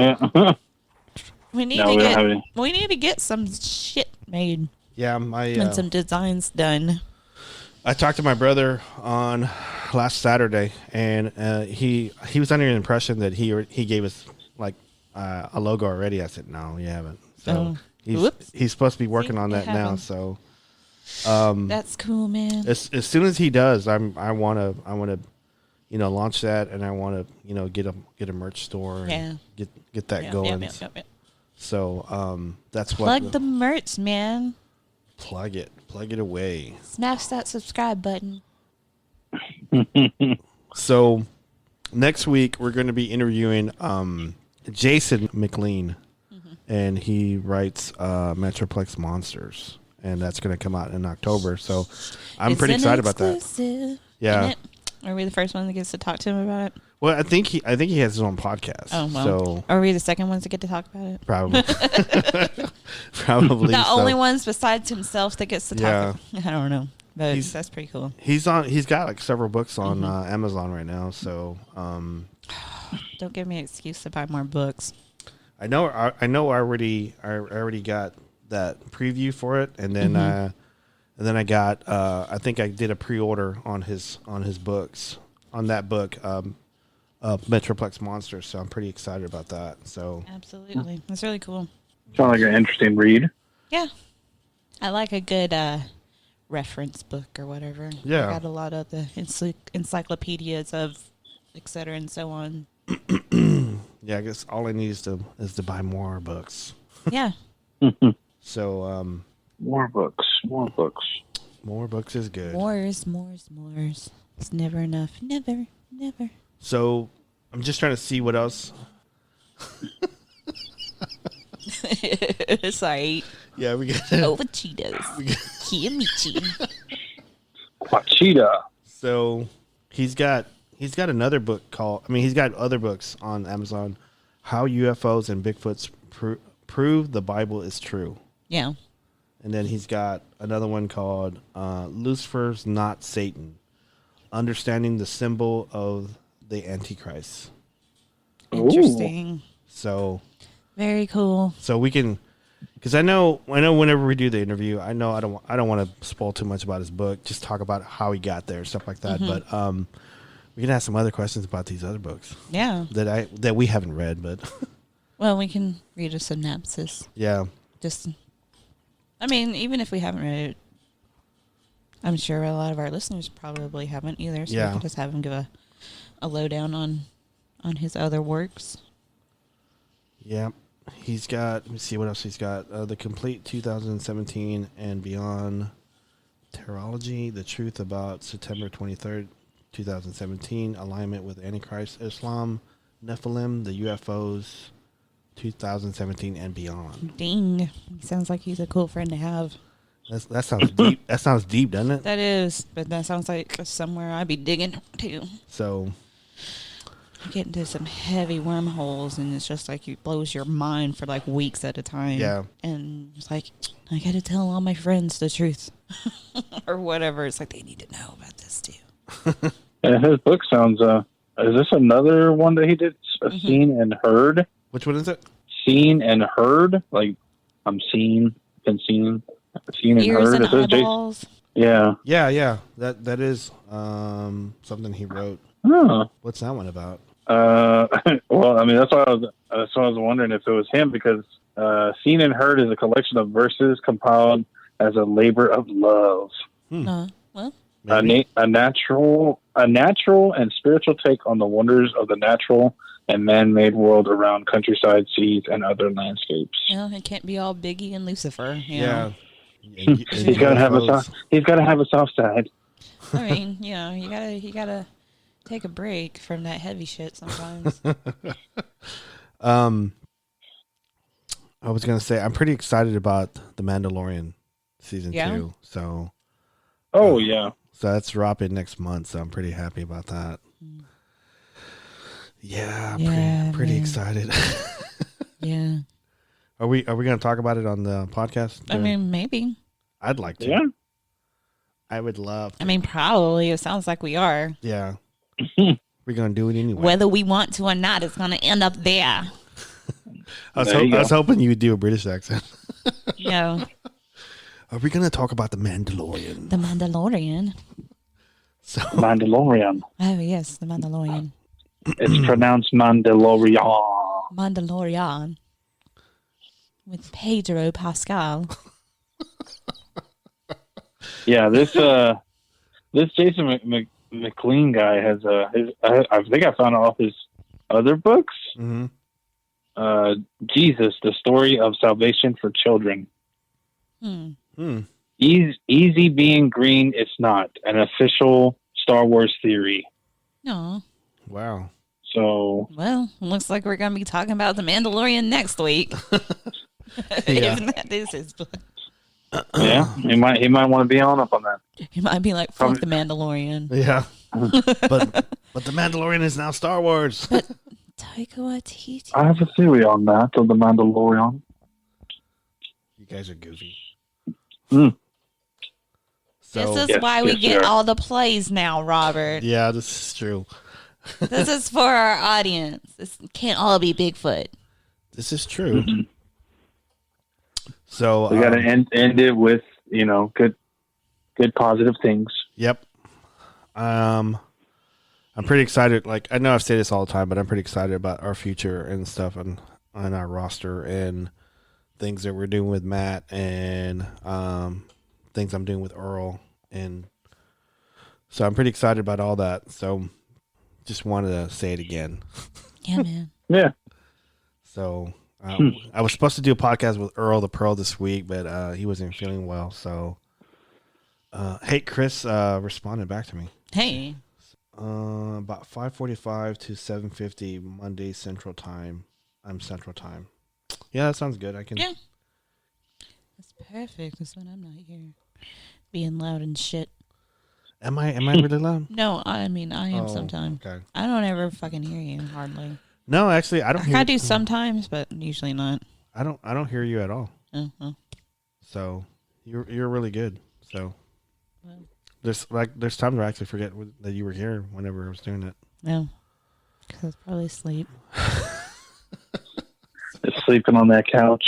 We need No, we don't have any. We need to get some shit made Yeah, and some designs done. I talked to my brother on last Saturday, and he was under the impression that he gave us like a logo already. I said, no, you haven't. So he's supposed to be working on that now. So that's cool, man. as soon as he does, I want to launch that, and I want to get a merch store. And get that going. Yeah. So that's what Plug the merch, man. plug it away. Smash that subscribe button. So next week we're going to be interviewing Jason McLean, and he writes Metroplex Monsters, and that's going to come out in October. So I'm pretty excited about that. Yeah. Are we the first one that gets to talk to him about it? Well, I think he has his own podcast. Oh, well. So Are we the second ones that get to talk about it? probably The so. only ones besides himself that gets to talk. I don't know, but that's pretty cool. He's got like several books on Amazon right now. So Don't give me an excuse to buy more books. I know. I already got that preview for it, and then I got. I think I did a pre-order on his books on that book, Metroplex Monsters. So I'm pretty excited about that. So Absolutely, that's really cool. Sounds like an interesting read. Yeah, I like a good reference book or whatever. Yeah, I got a lot of the encyclopedias of et cetera and so on. Yeah, I guess all I need is to buy more books. Yeah. So More books. more books is good. More's. It's never enough. Never. So I'm just trying to see what else. Sorry. Yeah, we got Cheetos. Kiamichi. Quachita. So he's got another book called. I mean, he's got other books on Amazon. How UFOs and Bigfoots prove the Bible is true. Yeah. And then he's got another one called Lucifer's Not Satan. Understanding the symbol of the Antichrist. Interesting. So Very cool. So we can, because I know whenever we do the interview, I know I don't want to spoil too much about his book. Just talk about how he got there, stuff like that. But we can ask some other questions about these other books. Yeah. That we haven't read, but Well, we can read a synopsis. yeah. I mean, even if we haven't read it, I'm sure a lot of our listeners probably haven't either. So we can just have him give a lowdown on his other works. Yeah. He's got, let me see what else he's got. The Complete 2017 and Beyond Terrology, The Truth About September 23rd, 2017, Alignment with Antichrist, Islam, Nephilim, The UFOs, 2017 and Beyond. Ding. He sounds like he's a cool friend to have. That sounds deep. That sounds deep, doesn't it? That is, but that sounds like somewhere I'd be digging too. So You get into some heavy wormholes, and it's just like it blows your mind for like weeks at a time. Yeah. And it's like, I got to tell all my friends the truth or whatever. It's like they need to know about this too. And his book sounds, is this another one that he did? Seen and Heard? which one is it? Seen and Heard? Like, I'm seen, been seen, seen and Ears heard. and Is this Jason? eyeballs. Yeah. Yeah. That is something he wrote. Oh. What's that one about? Well, I mean, that's why I was wondering if it was him, because Seen and Heard is a collection of verses compiled as a labor of love. Well, A natural and spiritual take on the wonders of the natural and man-made world around countryside, seas, and other landscapes. it can't be all Biggie and Lucifer. You Yeah. know? He's got to have a soft side. I mean, you gotta take a break from that heavy shit sometimes. I was gonna say I'm pretty excited about the Mandalorian season Yeah? 2. So Oh yeah. so that's dropping next month. So I'm pretty happy about that. Yeah, Yeah, pretty man. excited. Yeah. Are we gonna talk about it on the podcast? I mean, maybe. I'd like to. Yeah. I would love to. I mean, probably. It sounds like we are. Yeah. We're gonna do it anyway. Whether we want to or not, it's going to end up there. I There you was go. hoping you would do a British accent. You know, Are we gonna talk about the Mandalorian? the Mandalorian. So Mandalorian. Oh, yes, the Mandalorian. It's pronounced Mandalorian. Mandalorian. With Pedro Pascal. Yeah, this Jason McLean guy has I think I found off his other books. mhm. Jesus, the story of salvation for children. Hmm. Easy being green, it's not an official Star Wars theory. No. Wow. So Well, looks like we're going to be talking about the Mandalorian next week. Yeah. Isn't that this is book? yeah, he might want to be on up on that. You might be like, fuck the Mandalorian. Yeah. but the Mandalorian is now Star Wars. But Taika Waititi. I have a theory on that of the Mandalorian. You guys are goofy. Mm. So This is Yes, why we yes, get sir. all the plays now, Robert. yeah, this is true. This is for our audience. This can't all be Bigfoot. This is true. So We got to end it with good positive things. Yep. I'm pretty excited. Like, I know I've said this all the time, but I'm pretty excited about our future and stuff on our roster and things that we're doing with Matt and things I'm doing with Earl. And so I'm pretty excited about all that. So just wanted to say it again. Yeah, man. Yeah. So I was supposed to do a podcast with Earl the Pearl this week, but he wasn't feeling well. So, hey, Chris responded back to me. Hey. About 5:45 to 7:50 Monday Central Time. I'm Central Time. Yeah, that sounds good. I can. Yeah. That's perfect. That's when I'm not here. Being loud and shit. Am I really loud? No, I mean, I am Oh, sometimes. Okay. I don't ever fucking hear you, hardly. No, actually, I don't. I do sometimes, but usually not. I don't hear you at all. Uh-huh. So you're really good. So Well. there's times where I actually forget that you were here whenever I was doing it. No. Because probably sleep. Just sleeping on that couch.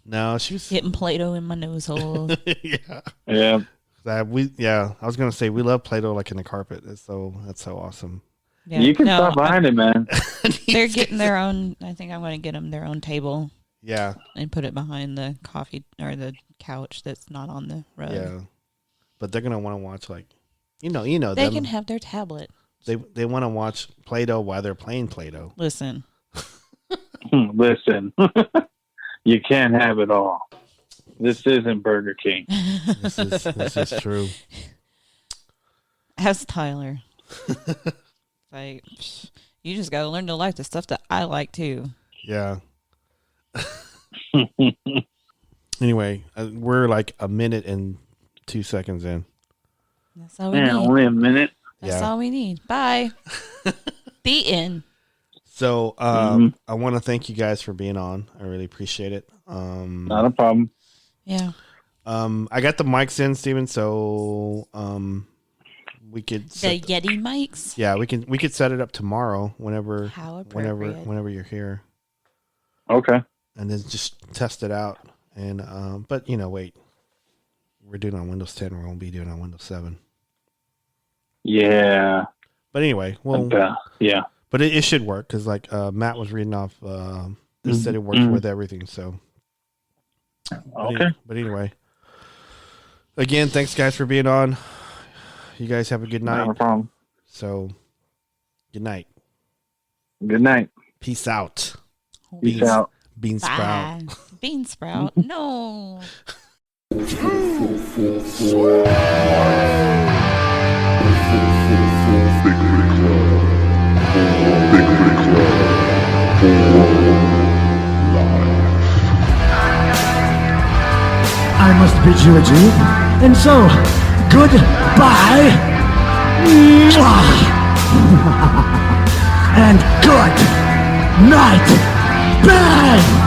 No, she was. Getting Play-Doh in my nose hole. Yeah. Yeah. I was gonna say we love Play-Doh like in the carpet. That's so awesome. Yeah. You can No, stop behind it, man. They're getting their own. I think I'm going to get them their own table Yeah, and put it behind the coffee or the couch that's not on the rug. yeah. But they're gonna want to watch you know They them. can have their tablet. They want to watch Play-Doh while they're playing Play-Doh. Listen, Listen, you can't have it all. This isn't Burger King. This is true. ask Tyler. Like, you just got to learn to like the stuff that I like too. Yeah. Anyway, we're like a minute and 2 seconds in. That's all we Man, need. only a minute. That's Yeah. all we need. Bye. Beaten. So Mhm. I want to thank you guys for being on. I really appreciate it. Not a problem. Yeah. I got the mics in, Steven, so we could The Yeti mics. yeah, we could set it up tomorrow How appropriate. whenever you're here, Okay. and then just test it out. And but wait, we're doing it on Windows 10. We won't be doing it on Windows 7. Yeah. But anyway, well, Yeah. but it should work because Matt was reading off. This said it works with everything. So Okay. But anyway, again, thanks guys for being on. You guys have a good Not a night. problem. So, good night. Good night. Peace out. Peace out. Bean sprout. Bye. Bean sprout. No. Bigfoot Club for life. I must bid you adieu, and so, goodbye, and good night, bang!